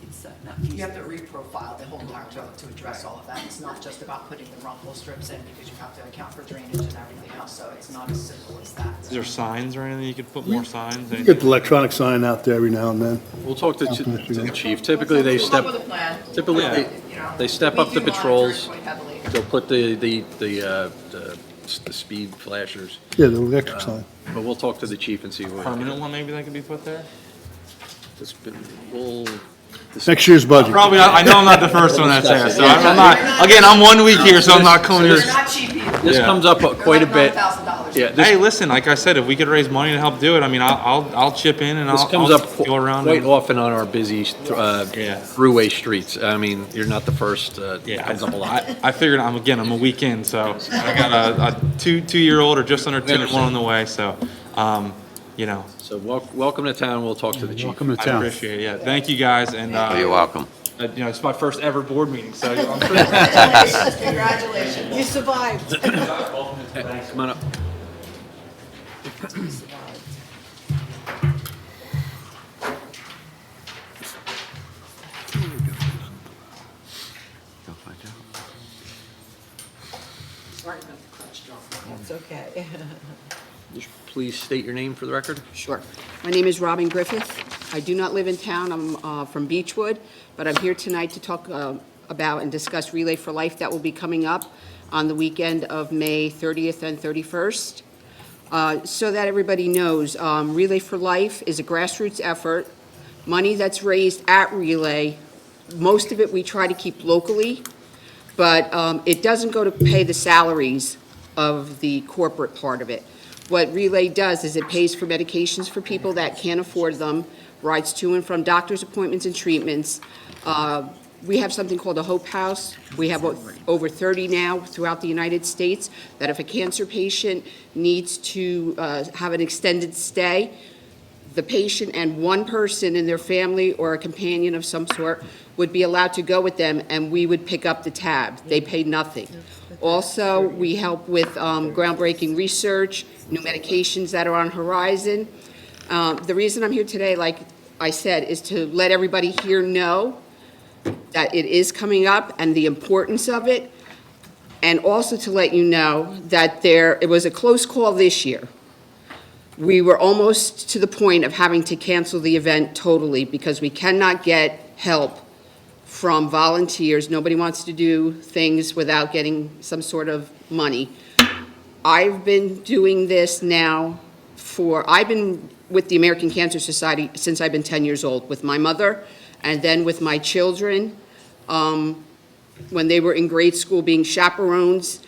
It's not You have feasible. to reprofile the whole entire road to address all of that. It's not just about putting the rumble strips in, because you have to account for drainage and everything else, so it's not as simple as that. Is there signs or anything? You could put more signs? Get the electronic sign out there every now and then. We'll talk to the chief. Typically, they We'll step, come up with a plan. typically, Yeah. they step We up the do monitor it patrols. quite heavily. They'll put the speed flashers, Yeah, the electric sign. but we'll talk to the chief and see what. Permanent one maybe that could be put there? We'll, Next year's budget. Probably not. I know I'm not the first one that's asked, so I'm not, again, I'm 1 week here, so I'm not coming They're here. not cheap either. this Yeah. comes up quite a bit. $9,000. Yeah, Hey, this, listen, like I said, if we could raise money to help do it, I mean, I'll chip in and this I'll comes up go around. quite and- often on our busy Yeah. throughway streets. I mean, you're not the first. It Yeah, comes up a lot. I figured I'm a week in, so I got a two-year-old or just under two, and one on the way, so, So welcome to town. We'll talk to the chief. Welcome to I town. appreciate it, yeah. Thank you, guys, and, You're welcome. it's my first ever board meeting, so I'm sure. Congratulations, congratulations. You survived. Come on up. It's okay. Just please state your name for the record. Sure. My name is Robin Griffith. I do not live in town. I'm from Beechwood, but I'm here tonight to talk about and discuss Relay for Life that will be coming up on the weekend of May 30th and 31st. So that everybody knows, Relay for Life is a grassroots effort. Money that's raised at Relay, most of it we try to keep locally, but it doesn't go to pay the salaries of the corporate part of it. What Relay does is it pays for medications for people that can't afford them, rides to and from doctor's appointments and treatments. We have something called a Hope House. We have over 30 now throughout the United States, that if a cancer patient needs to have an extended stay, the patient and one person in their family or a companion of some sort would be allowed to go with them, and we would pick up the tab. They pay nothing. Also, we help with groundbreaking research, new medications that are on horizon. The reason I'm here today, like I said, is to let everybody here know that it is coming up and the importance of it, and also to let you know that it was a close call this year. We were almost to the point of having to cancel the event totally because we cannot get help from volunteers. Nobody wants to do things without getting some sort of money. I've been doing this now I've been with the American Cancer Society since I've been 10 years old, with my mother, and then with my children, when they were in grade school being chaperones.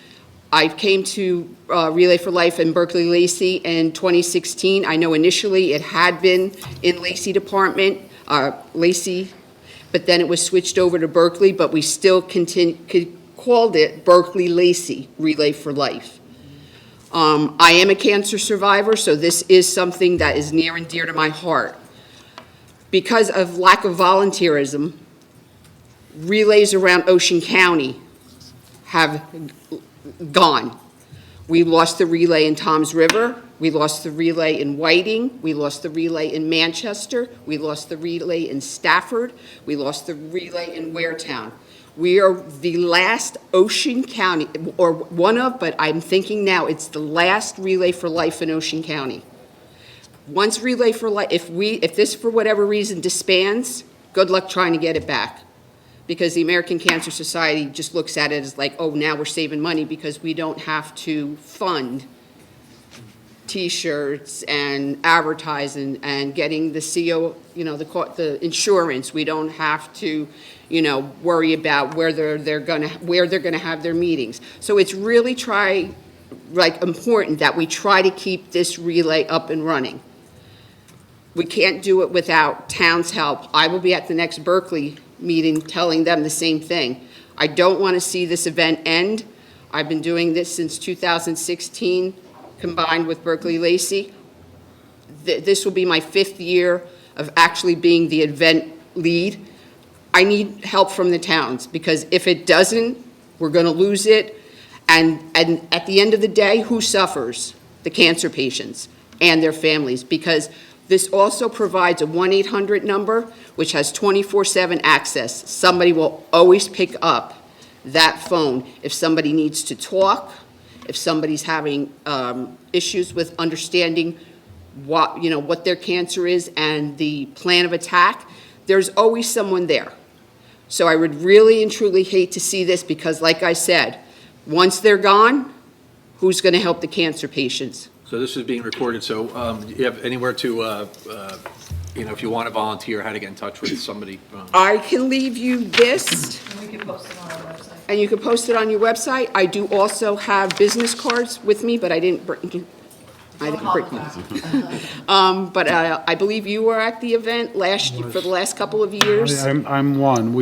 I came to Relay for Life in Berkeley-Lacey in 2016. I know initially it had been in Lacey Department, Lacey, but then it was switched over to Berkeley, but we still called it Berkeley-Lacey Relay for Life. I am a cancer survivor, so this is something that is near and dear to my heart. Because of lack of volunteerism, relays around Ocean County have gone. We lost the relay in Toms River, we lost the relay in Whiting, we lost the relay in Manchester, we lost the relay in Stafford, we lost the relay in Waretown. We are the last Ocean County, or one of, but I'm thinking now it's the last Relay for Life in Ocean County. Once Relay for Life, if this for whatever reason disbands, good luck trying to get it back. Because the American Cancer Society just looks at it as like, oh, now we're saving money because we don't have to fund T-shirts and advertising and getting the CO, the insurance. We don't have to, worry about where they're gonna have their meetings. So it's really important that we try to keep this relay up and running. We can't do it without town's help. I will be at the next Berkeley meeting telling them the same thing. I don't want to see this event end. I've been doing this since 2016, combined with Berkeley Lacey. This will be my 5th year of actually being the event lead. I need help from the towns, because if it doesn't, we're going to lose it. And at the end of the day, who suffers? The cancer patients and their families, because this also provides a 1-800 number, which has 24/7 access. Somebody will always pick up that phone if somebody needs to talk, if somebody's having issues with understanding what their cancer is and the plan of attack. There's always someone there. So I would really and truly hate to see this, because like I said, once they're gone, who's going to help the cancer patients? So this is being recorded, so you have anywhere to, if you want to volunteer, how to get in touch with somebody? I can leave you this, And we can post it on our website. and you can post it on your website. I do also have business cards with me, but I didn't bring them. But I believe you were at the event for the last couple of years. I'm one.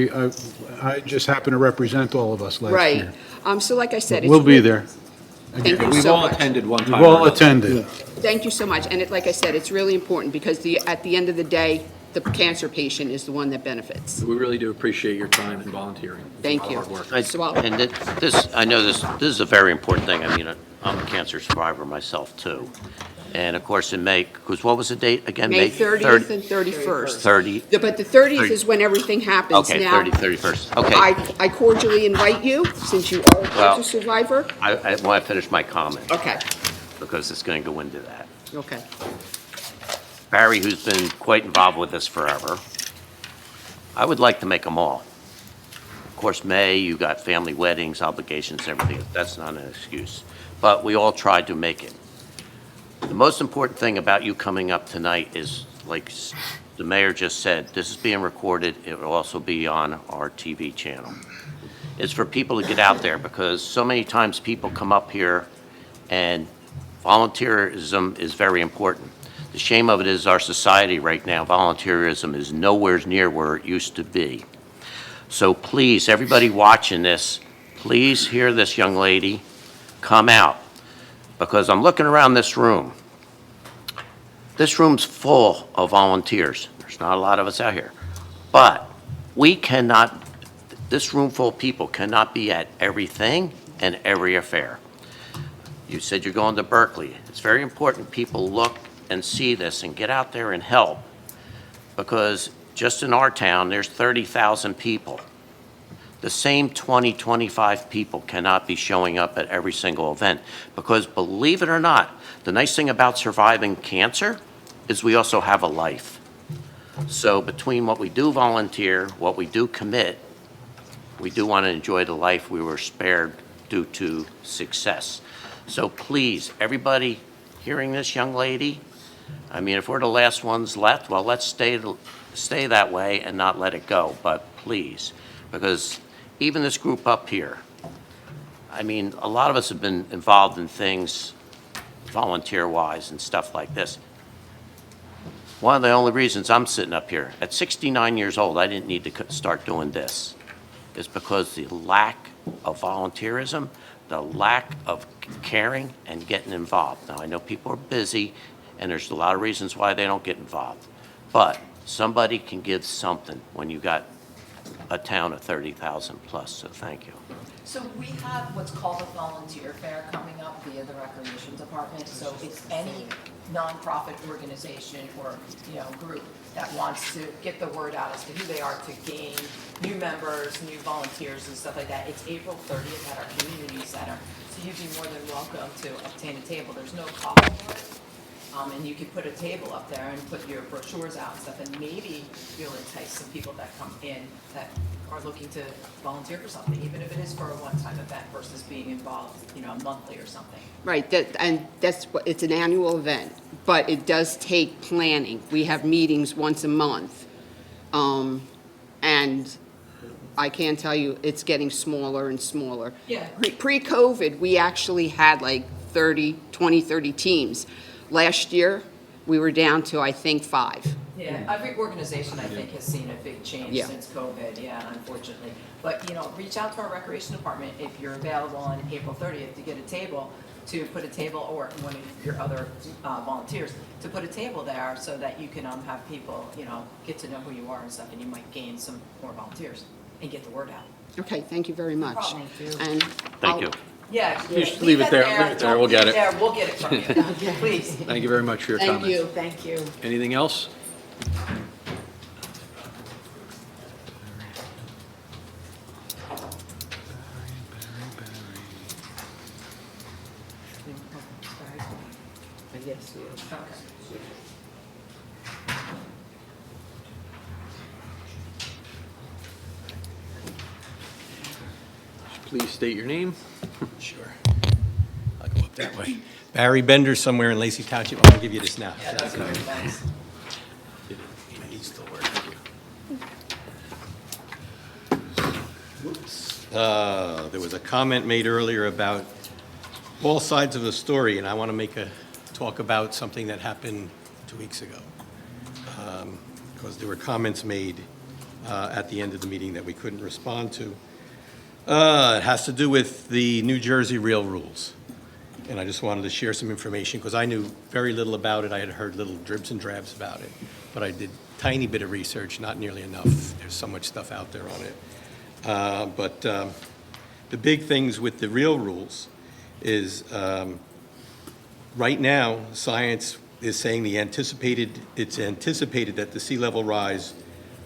I just happen to represent all of us last Right. year. So like I said, We'll be there. Thank you We've so all much. attended one time. We've or all another. attended. Thank you so much. And like I said, it's really important, because at the end of the day, the cancer patient is the one that benefits. We really do appreciate your time and volunteering. Thank It's a you. lot of hard work. I So I'll- And I know this is a very important thing. I mean, I'm a cancer survivor myself, too. And of course, in May, because what was the date again? May 30th and 31st. 30, But the 30th is when everything happens. okay, Now, 31st. Okay. I cordially invite you, since you are a Well- cancer survivor. I want to finish my comment, Okay, because it's going to go into that. okay. Barry, who's been quite involved with this forever, I would like to make them all. Of course, May, you got family weddings, obligations, everything. That's not an excuse. But we all tried to make it. The most important thing about you coming up tonight is, like the mayor just said, this is being recorded. It will also be on our TV channel. It's for people to get out there, because so many times people come up here, and volunteerism is very important. The shame of it is our society right now, volunteerism is nowhere near where it used to be. So please, everybody watching this, please hear this young lady, come out. Because I'm looking around this room. This room's full of volunteers. There's not a lot of us out here. But this room full of people cannot be at everything and every affair. You said you're going to Berkeley. It's very important people look and see this and get out there and help. Because just in our town, there's 30,000 people. The same 20, 25 people cannot be showing up at every single event, because believe it or not, the nice thing about surviving cancer is we also have a life. So between what we do volunteer, what we do commit, we do want to enjoy the life we were spared due to success. So please, everybody hearing this young lady, I mean, if we're the last ones left, well, let's stay that way and not let it go, but please, because even this group up here, I mean, a lot of us have been involved in things volunteer-wise and stuff like this. One of the only reasons I'm sitting up here, at 69 years old, I didn't need to start doing this, is because the lack of volunteerism, the lack of caring and getting involved. Now, I know people are busy, and there's a lot of reasons why they don't get involved, but somebody can give something when you got a town of 30,000 plus, so thank you. So we have what's called a volunteer fair coming up via the Recreation Department. So it's any nonprofit organization or, group that wants to get the word out as to who they are, to gain new members, new volunteers and stuff like that. It's April 30th at our community center. So you'd be more than welcome to obtain a table. There's no cost for it. And you could put a table up there and put your brochures out and stuff, and maybe you'll entice some people that come in that are looking to volunteer for something, even if it is for a one-time event versus being involved, monthly or something. Right, and that's what, it's an annual event, but it does take planning. We have meetings once a month. And I can tell you, it's getting smaller and smaller. Yeah. Pre-COVID, we actually had like 30 teams. Last year, we were down to, I think, 5. Yeah, every organization, I think, has seen a big change Yeah. since COVID, unfortunately. But, reach out to our recreation department if you're available on April 30th to get a table, to put a table, or one of your other volunteers, to put a table there so that you can have people, get to know who you are and stuff, and you might gain some more volunteers and get the word out. Okay, thank you very much. problem. And Thank you. Yeah. You just leave it there, leave it there, we'll get it. There, we'll get it from you, please. Thank you very much for your Thank comments. you. Thank you. Anything else? Yes, we are. Okay. Please state your name. Sure. I'll go up that way. Barry Bender, somewhere in Lacey Township. I'm going to give you this now. Yeah, that's good, thanks. He's still working. Whoops. There was a comment made earlier about all sides of the story, and I want to talk about something that happened 2 weeks ago. Because there were comments made at the end of the meeting that we couldn't respond to. It has to do with the New Jersey real rules. And I just wanted to share some information because I knew very little about it. I had heard little dribs and drabs about it. But I did a tiny bit of research, not nearly enough. There's so much stuff out there on it. But the big things with the real rules is right now, science is saying it's anticipated that the sea level rise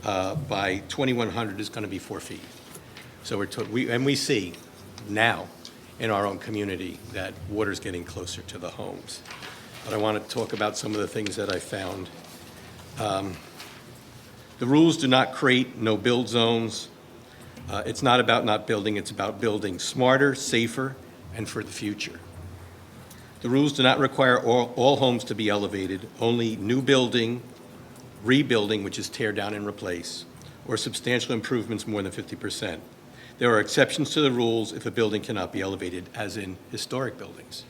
by 2100 is going to be 4 feet. So we see now in our own community that water's getting closer to the homes. But I want to talk about some of the things that I found. The rules do not create no-build zones. It's not about not building, it's about building smarter, safer, and for the future. The rules do not require all homes to be elevated, only new building, rebuilding, which is tear down and replace, or substantial improvements more than 50%. There are exceptions to the rules if a building cannot be elevated, as in historic buildings.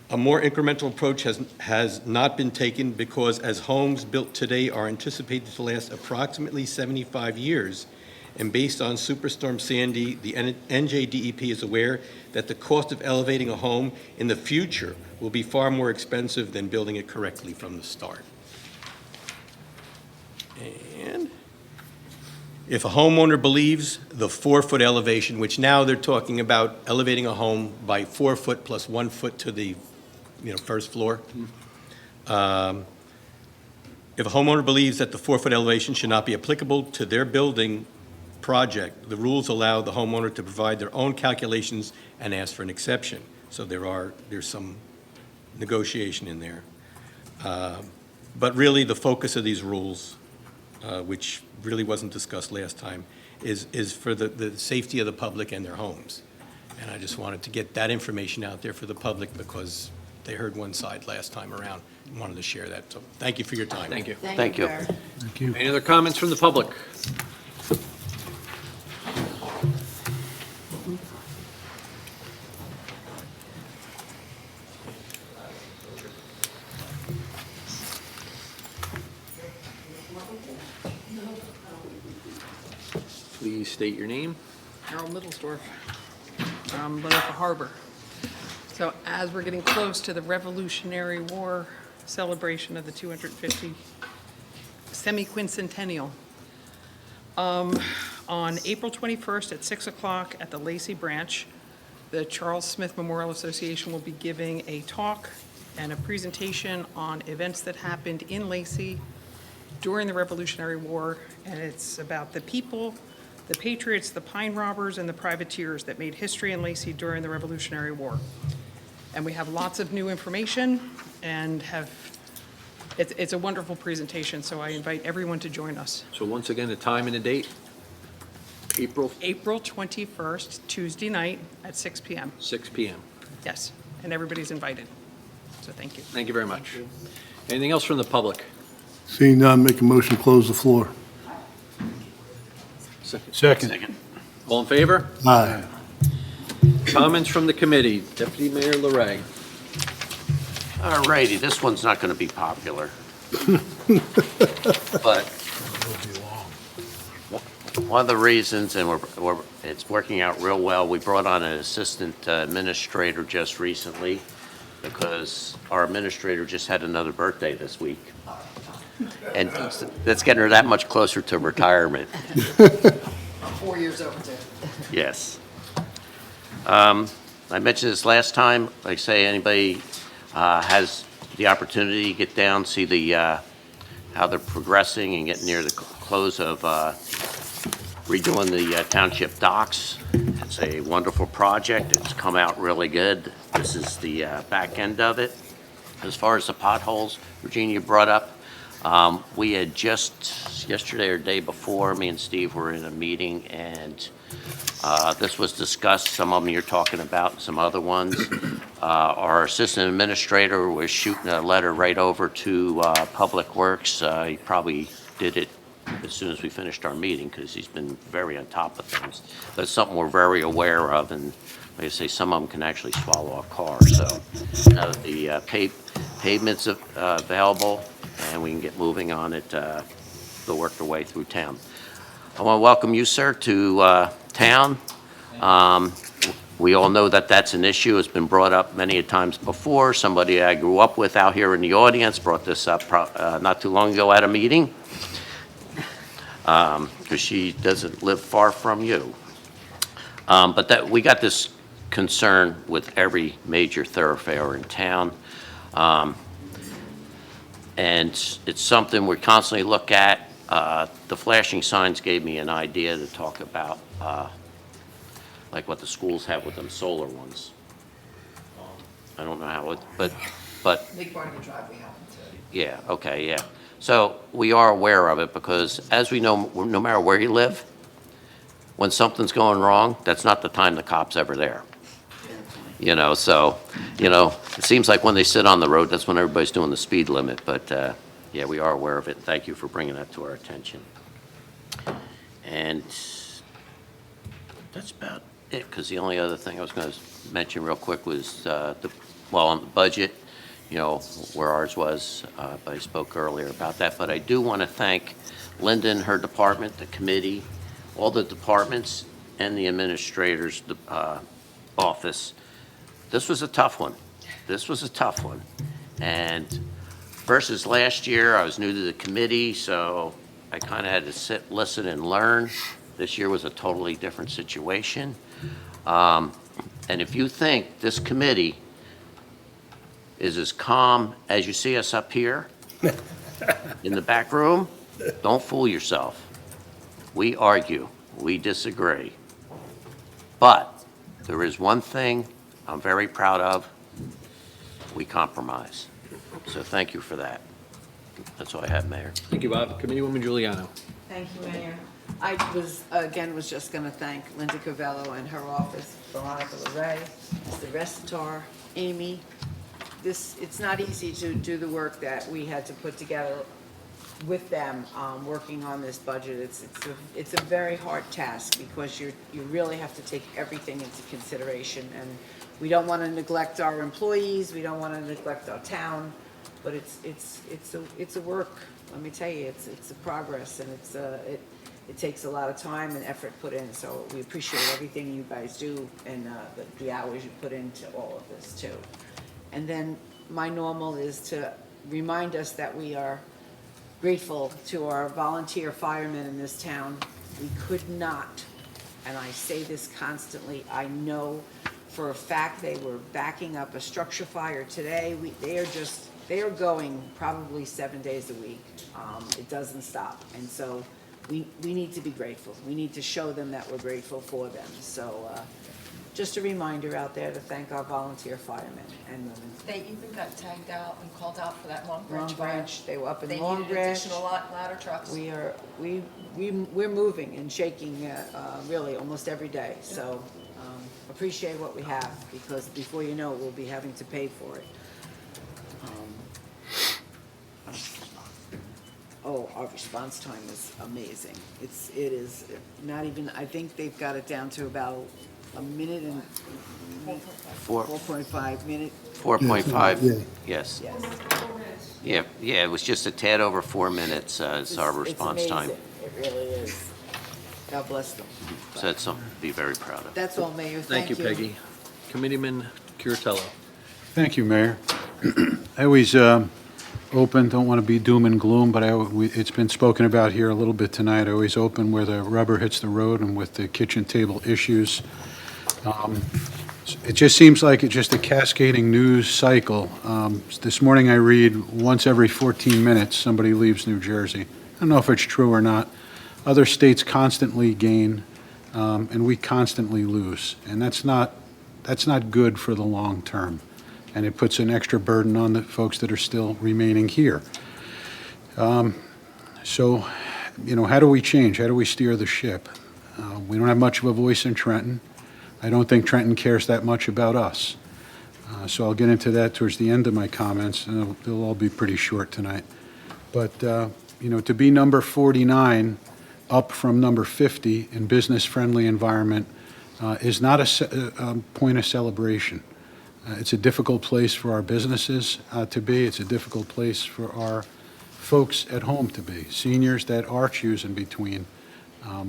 A more incremental approach has not been taken because as homes built today are anticipated to last approximately 75 years, and based on Superstorm Sandy, the NJDEP is aware that the cost of elevating a home in the future will be far more expensive than building it correctly from the start. And if a homeowner believes the 4-foot elevation, which now they're talking about elevating a home by 4 foot plus 1 foot to the first floor. If a homeowner believes that the 4-foot elevation should not be applicable to their building project, the rules allow the homeowner to provide their own calculations and ask for an exception. So there's some negotiation in there. But really, the focus of these rules, which really wasn't discussed last time, is for the safety of the public and their homes. And I just wanted to get that information out there for the public because they heard one side last time around and wanted to share that. So thank you for your time. Thank you. Thank you. Barry. Thank you. Any other comments from the public? Please state your name. Harold Middlesdorf, Lenoka Harbor. So as we're getting close to the Revolutionary War celebration of the 250 semi-quincentennial, On April 21st at 6 o'clock at the Lacey Branch, the Charles Smith Memorial Association will be giving a talk and a presentation on events that happened in Lacey during the Revolutionary War, and it's about the people, the patriots, the pine robbers, and the privateers that made history in Lacey during the Revolutionary War. And we have lots of new information and it's a wonderful presentation, so I invite everyone to join us. So once again, the time and the date? April April 21st, Tuesday night at 6 PM. 6 PM. Yes, and everybody's invited. So thank you. Thank you very much. Anything else from the public? Seeing none, make a motion to close the floor. Second. All in favor? Aye. Comments from the committee. Deputy Mayor Larray. All righty, this one's not going to be popular. But one of the reasons, and it's working out real well, we brought on an assistant administrator just recently because our administrator just had another birthday this week. And that's getting her that much closer to retirement. 4 years overdue. Yes. I mentioned this last time. Like I say, anybody has the opportunity to get down, see how they're progressing and getting near the close of redoing the township docks. It's a wonderful project. It's come out really good. This is the back end of it. As far as the potholes Virginia brought up, we had just yesterday or day before, me and Steve were in a meeting, and this was discussed. Some of them you're talking about, some other ones. Our assistant administrator was shooting a letter right over to Public Works. He probably did it as soon as we finished our meeting because he's been very on top of things. But it's something we're very aware of, and like I say, some of them can actually swallow a car. So now that the pavement's available and we can get moving on it, they'll work their way through town. I want to welcome you, sir, to town. We all know that that's an issue. It's been brought up many times before. Somebody I grew up with out here in the audience brought this up not too long ago at a meeting because she doesn't live far from you. But that we got this concern with every major thoroughfare in town. And it's something we constantly look at. The flashing signs gave me an idea to talk about, like what the schools have with them solar ones. I don't know how it, but Big part of the drive we have to. yeah, okay, yeah. So we are aware of it because as we know, no matter where you live, when something's going wrong, that's not the time the cop's ever there. You know, so, you know, it seems like when they sit on the road, that's when everybody's doing the speed limit. But, yeah, we are aware of it. Thank you for bringing that to our attention. And that's about it, because the only other thing I was going to mention real quick was, on the budget, you know, where ours was, but I spoke earlier about that. But I do want to thank Linda and her department, the committee, all the departments, and the administrator's office. This was a tough one. This was a tough one. And versus last year, I was new to the committee, so I kind of had to sit, listen, and learn. This year was a totally different situation. And if you think this committee is as calm as you see us up here in the back room, don't fool yourself. We argue, we disagree. But there is one thing I'm very proud of. We compromise. So thank you for that. That's all I have, Mayor. Thank you, Bob. Committeewoman Giuliano. Thank you, Mayor. I was just going to thank Linda Covello and her office, Veronica LeRae, Mr. Restatar, Amy. It's not easy to do the work that we had to put together with them, working on this budget. It's a very hard task because you really have to take everything into consideration, and we don't want to neglect our employees, we don't want to neglect our town, but it's a work. Let me tell you, it's a progress, and it takes a lot of time and effort put in. So we appreciate everything you guys do and the hours you put into all of this too. And then my normal is to remind us that we are grateful to our volunteer firemen in this town We could not, and I say this constantly, I know for a fact they were backing up a structure fire today. They are going probably 7 days a week. It doesn't stop. And so we need to be grateful. We need to show them that we're grateful for them. So just a reminder out there to thank our volunteer firemen and women. They even got tagged out and called out for that Long Long Branch Branch, they were up in They Long needed Branch. additional ladder trucks. We're moving and shaking really almost every day. So appreciate what we have, because before you know it, we'll be having to pay for it. Our response time is amazing. It is not even, I think they've got it down to about a minute and 4.5 minute. 4.5, Yeah. yes. Yes. Yeah, it was just a tad over 4 minutes, it's our It's response time. amazing. It really is. God bless them. So that's something to be very proud of. That's all, Mayor. Thank you, Peggy. Committeeman Curatello. Thank you, Mayor. I always open, don't want to be doom and gloom, but it's been spoken about here a little bit tonight. I always open where the rubber hits the road and with the kitchen table issues. It just seems like it's just a cascading news cycle. This morning I read once every 14 minutes somebody leaves New Jersey. I don't know if it's true or not. Other states constantly gain, and we constantly lose. And that's not good for the long term. And it puts an extra burden on the folks that are still remaining here. So, how do we change? How do we steer the ship? We don't have much of a voice in Trenton. I don't think Trenton cares that much about us. So I'll get into that towards the end of my comments, and they'll all be pretty short tonight. But, to be number 49, up from number 50 in business-friendly environment, is not a point of celebration. It's a difficult place for our businesses to be. It's a difficult place for our folks at home to be, seniors that are choosing between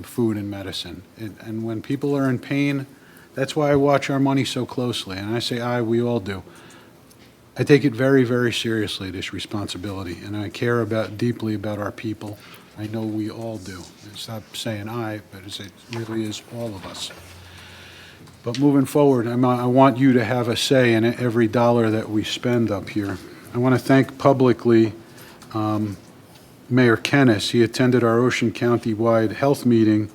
food and medicine. And when people are in pain, that's why I watch our money so closely. And I say we all do. I take it very, very seriously, this responsibility, and I care deeply about our people. I know we all do. Stop saying but it really is all of us. But moving forward, I want you to have a say in every dollar that we spend up here. I want to thank publicly Mayor Kennis. He attended our Ocean County-wide health meeting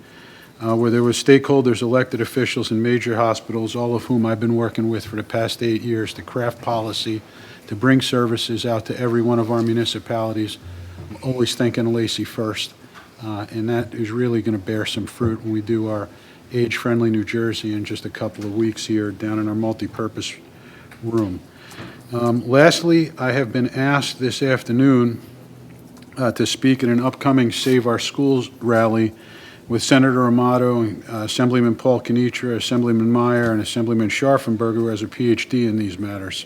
where there were stakeholders, elected officials, and major hospitals, all of whom I've been working with for the past 8 years to craft policy, to bring services out to every one of our municipalities. I'm always thinking Lacey first, and that is really going to bear some fruit when we do our Age-Friendly New Jersey in just a couple of weeks here down in our multipurpose room. Lastly, I have been asked this afternoon to speak at an upcoming Save Our Schools rally with Senator Amato, Assemblyman Paul Kenitra, Assemblyman Meyer, and Assemblyman Scharfenberger, who has a PhD in these matters.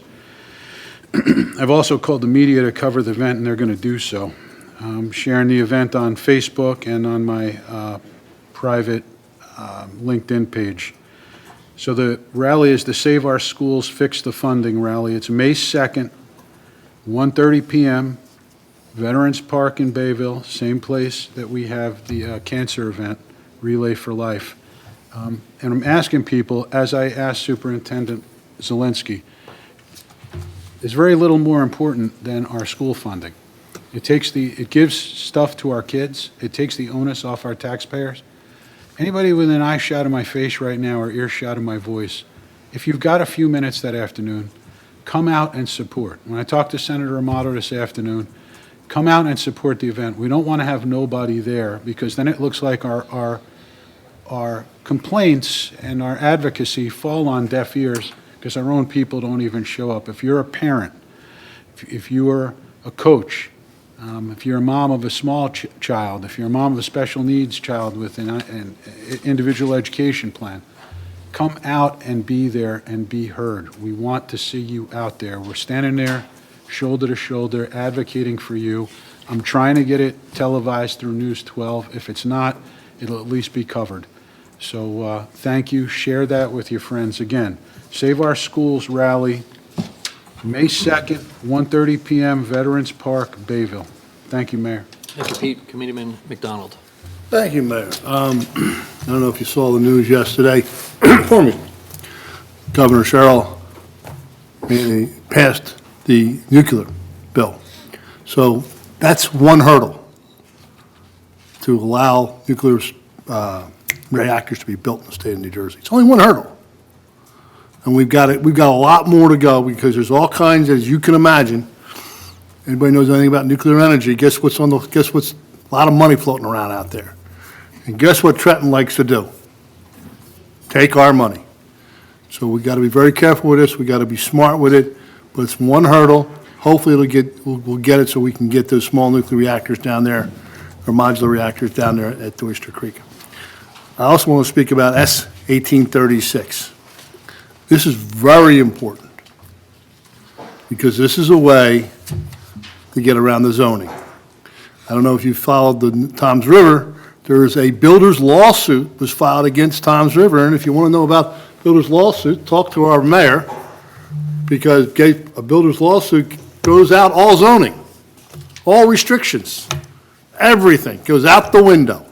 I've also called the media to cover the event, and they're going to do so. I'm sharing the event on Facebook and on my private LinkedIn page. So the rally is the Save Our Schools, Fix the Funding rally. It's May 2nd, 1:30 p.m., Veterans Park in Bayville, same place that we have the cancer event, Relay for Life. And I'm asking people, as I asked Superintendent Zelensky, is very little more important than our school funding. It gives stuff to our kids. It takes the onus off our taxpayers. Anybody with an eye shot of my face right now or ear shot of my voice, if you've got a few minutes that afternoon, come out and support. When I talked to Senator Amato this afternoon, come out and support the event. We don't want to have nobody there, because then it looks like our complaints and our advocacy fall on deaf ears because our own people don't even show up. If you're a parent, if you are a coach, if you're a mom of a small child, if you're a mom of a special needs child with an individual education plan, come out and be there and be heard. We want to see you out there. We're standing there shoulder to shoulder advocating for you. I'm trying to get it televised through News 12. If it's not, it'll at least be covered. So thank you. Share that with your friends. Again, Save Our Schools rally, May 2nd, 1:30 p.m., Veterans Park, Bayville. Thank you, Mayor. Thank you, Pete. Committeeman McDonald. Thank you, Mayor. I don't know if you saw the news yesterday. For me, Governor Sherrill passed the nuclear bill. So that's one hurdle to allow nuclear reactors to be built in the state of New Jersey. It's only one hurdle. And we've got a lot more to go because there's all kinds, as you can imagine. Anybody knows anything about nuclear energy, guess what's a lot of money floating around out there. And guess what Trenton likes to do? Take our money. So we got to be very careful with this. We got to be smart with it. But it's one hurdle. Hopefully we'll get it so we can get those small nuclear reactors down there, or modular reactors down there at Oyster Creek. I also want to speak about S 1836. This is very important because this is a way to get around the zoning. I don't know if you followed the Toms River. There is a builder's lawsuit was filed against Toms River, and if you want to know about builder's lawsuit, talk to our mayor, because a builder's lawsuit goes out all zoning, all restrictions, everything goes out the window.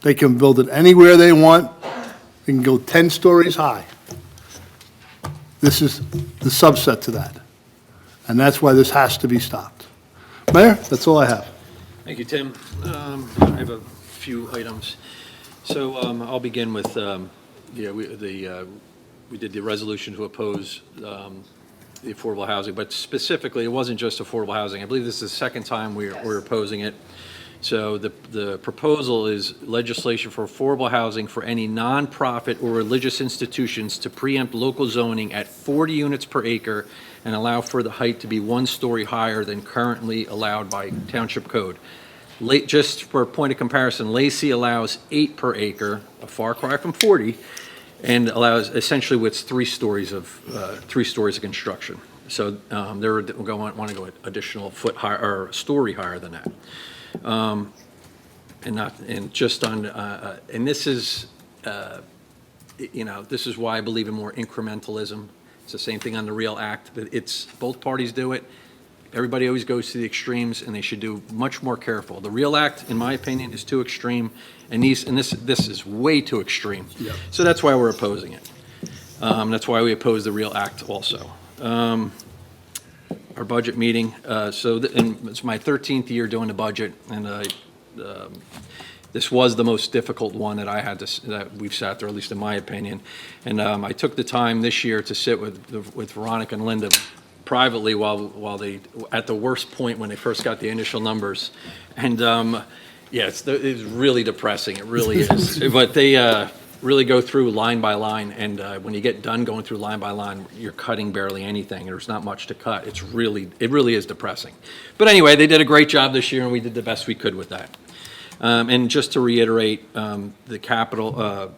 They can build it anywhere they want. They can go 10 stories high. This is the subset to that, and that's why this has to be stopped. Mayor, that's all I have. Thank you, Tim. I have a few items. So I'll begin with, we did the resolution to oppose the affordable housing, but specifically, it wasn't just affordable housing. I believe this is the second time we're opposing it. So the proposal is legislation for affordable housing for any nonprofit or religious institutions to preempt local zoning at 40 units per acre and allow for the height to be 1 story higher than currently allowed by township code. Just for a point of comparison, Lacey allows 8 per acre, a far cry from 40, and allows essentially what's 3 stories of construction. So they're want to go additional foot higher or story higher than that. And this is, this is why I believe in more incrementalism. It's the same thing on the REAL Act. It's both parties do it. Everybody always goes to the extremes, and they should do much more careful. The REAL Act, in my opinion, is too extreme, and this is way too extreme. Yep. So that's why we're opposing it. That's why we oppose the REAL Act also. Our budget meeting, and it's my 13th year doing the budget, and this was the most difficult one that that we've sat there, at least in my opinion. And I took the time this year to sit with Veronica and Linda privately while they, at the worst point when they first got the initial numbers. And it's really depressing, it really is. But they really go through line by line, and when you get done going through line by line, you're cutting barely anything. There's not much to cut. It really is depressing. But anyway, they did a great job this year, and we did the best we could with that. And just to reiterate, the capital,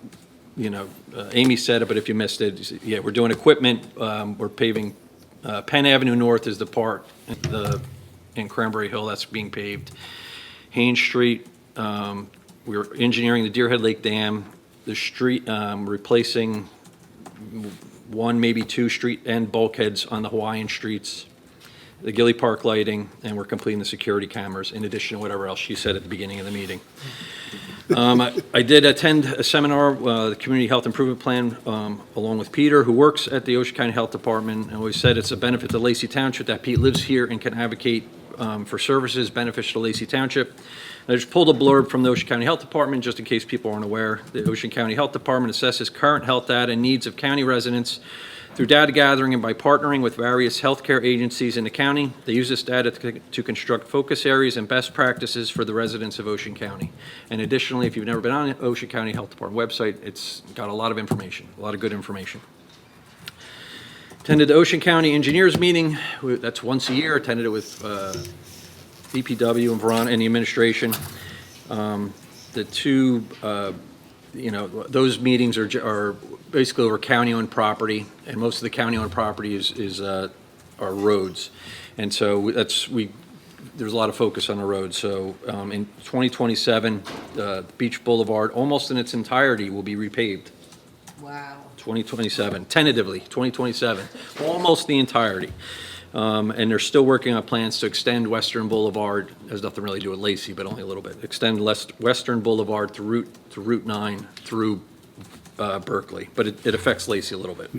Amy said it, but if you missed it, we're doing equipment. We're paving Penn Avenue North is the part in Cranberry Hill that's being paved. Haynes Street, we're engineering the Deerhead Lake Dam. The street, replacing 1, maybe 2 street end bulkheads on the Hawaiian streets, the Gilly Park lighting, and we're completing the security cameras, in addition to whatever else she said at the beginning of the meeting. I did attend a seminar, the Community Health Improvement Plan, along with Peter, who works at the Ocean County Health Department, and we said it's a benefit to Lacey Township that Pete lives here and can advocate for services beneficial to Lacey Township. I just pulled a blurb from the Ocean County Health Department, just in case people aren't aware. The Ocean County Health Department assesses current health data and needs of county residents through data gathering and by partnering with various healthcare agencies in the county. They use this data to construct focus areas and best practices for the residents of Ocean County. And additionally, if you've never been on the Ocean County Health Department website, it's got a lot of information, a lot of good information. Attended the Ocean County Engineers meeting. That's once a year. Attended it with DPW and Veronica and the administration. The two, those meetings are basically over county-owned property, and most of the county-owned property is our roads, and so there's a lot of focus on the roads. So in 2027, Beach Boulevard, almost in its entirety, will be repaved. Wow. 2027, tentatively, 2027, almost the entirety. And they're still working on plans to extend Western Boulevard, has nothing really to do with Lacey, but only a little bit, extend Western Boulevard to Route 9 through Berkeley, but it affects Lacey a little bit.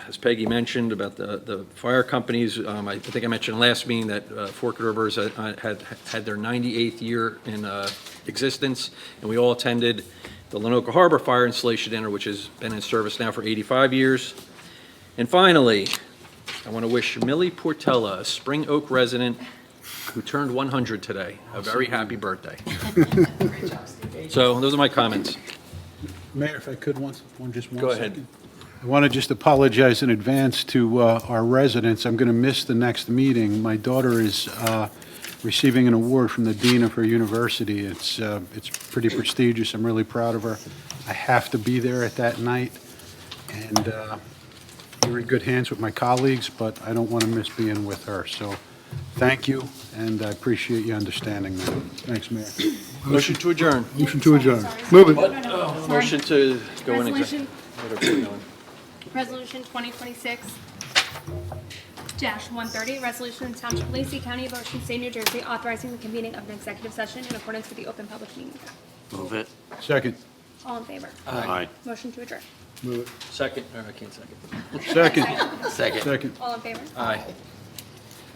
As Peggy mentioned about the fire companies, I think I mentioned last meeting that Forked Rivers had their 98th year in existence, and we all attended the Lenoka Harbor Fire Installation Dinner, which has been in service now for 85 years. And finally, I want to wish Millie Portella, a Spring Oak resident who turned 100 today, a very happy birthday. So those are my comments. Mayor, if I could, just one Go second. ahead. I want to just apologize in advance to our residents. I'm going to miss the next meeting. My daughter is receiving an award from the dean of her university. It's pretty prestigious. I'm really proud of her. I have to be there at that night, and you're in good hands with my colleagues, but I don't want to miss being with her. So thank you, and I appreciate you understanding that. Thanks, Mayor. Motion to adjourn. Motion to adjourn. Move it. Motion to go in Resolution. executive. Resolution 2026-130, resolution in Township of Lacey, County of Ocean, State of New Jersey, authorizing the convening of an executive session in accordance with the Open Public Meetings Act. Move it. Second. All in favor? Aye. Motion to adjourn. Move it. Second, or I can't second. Second. Second. Second. All in favor? Aye.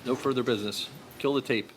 No further business. Kill the tape.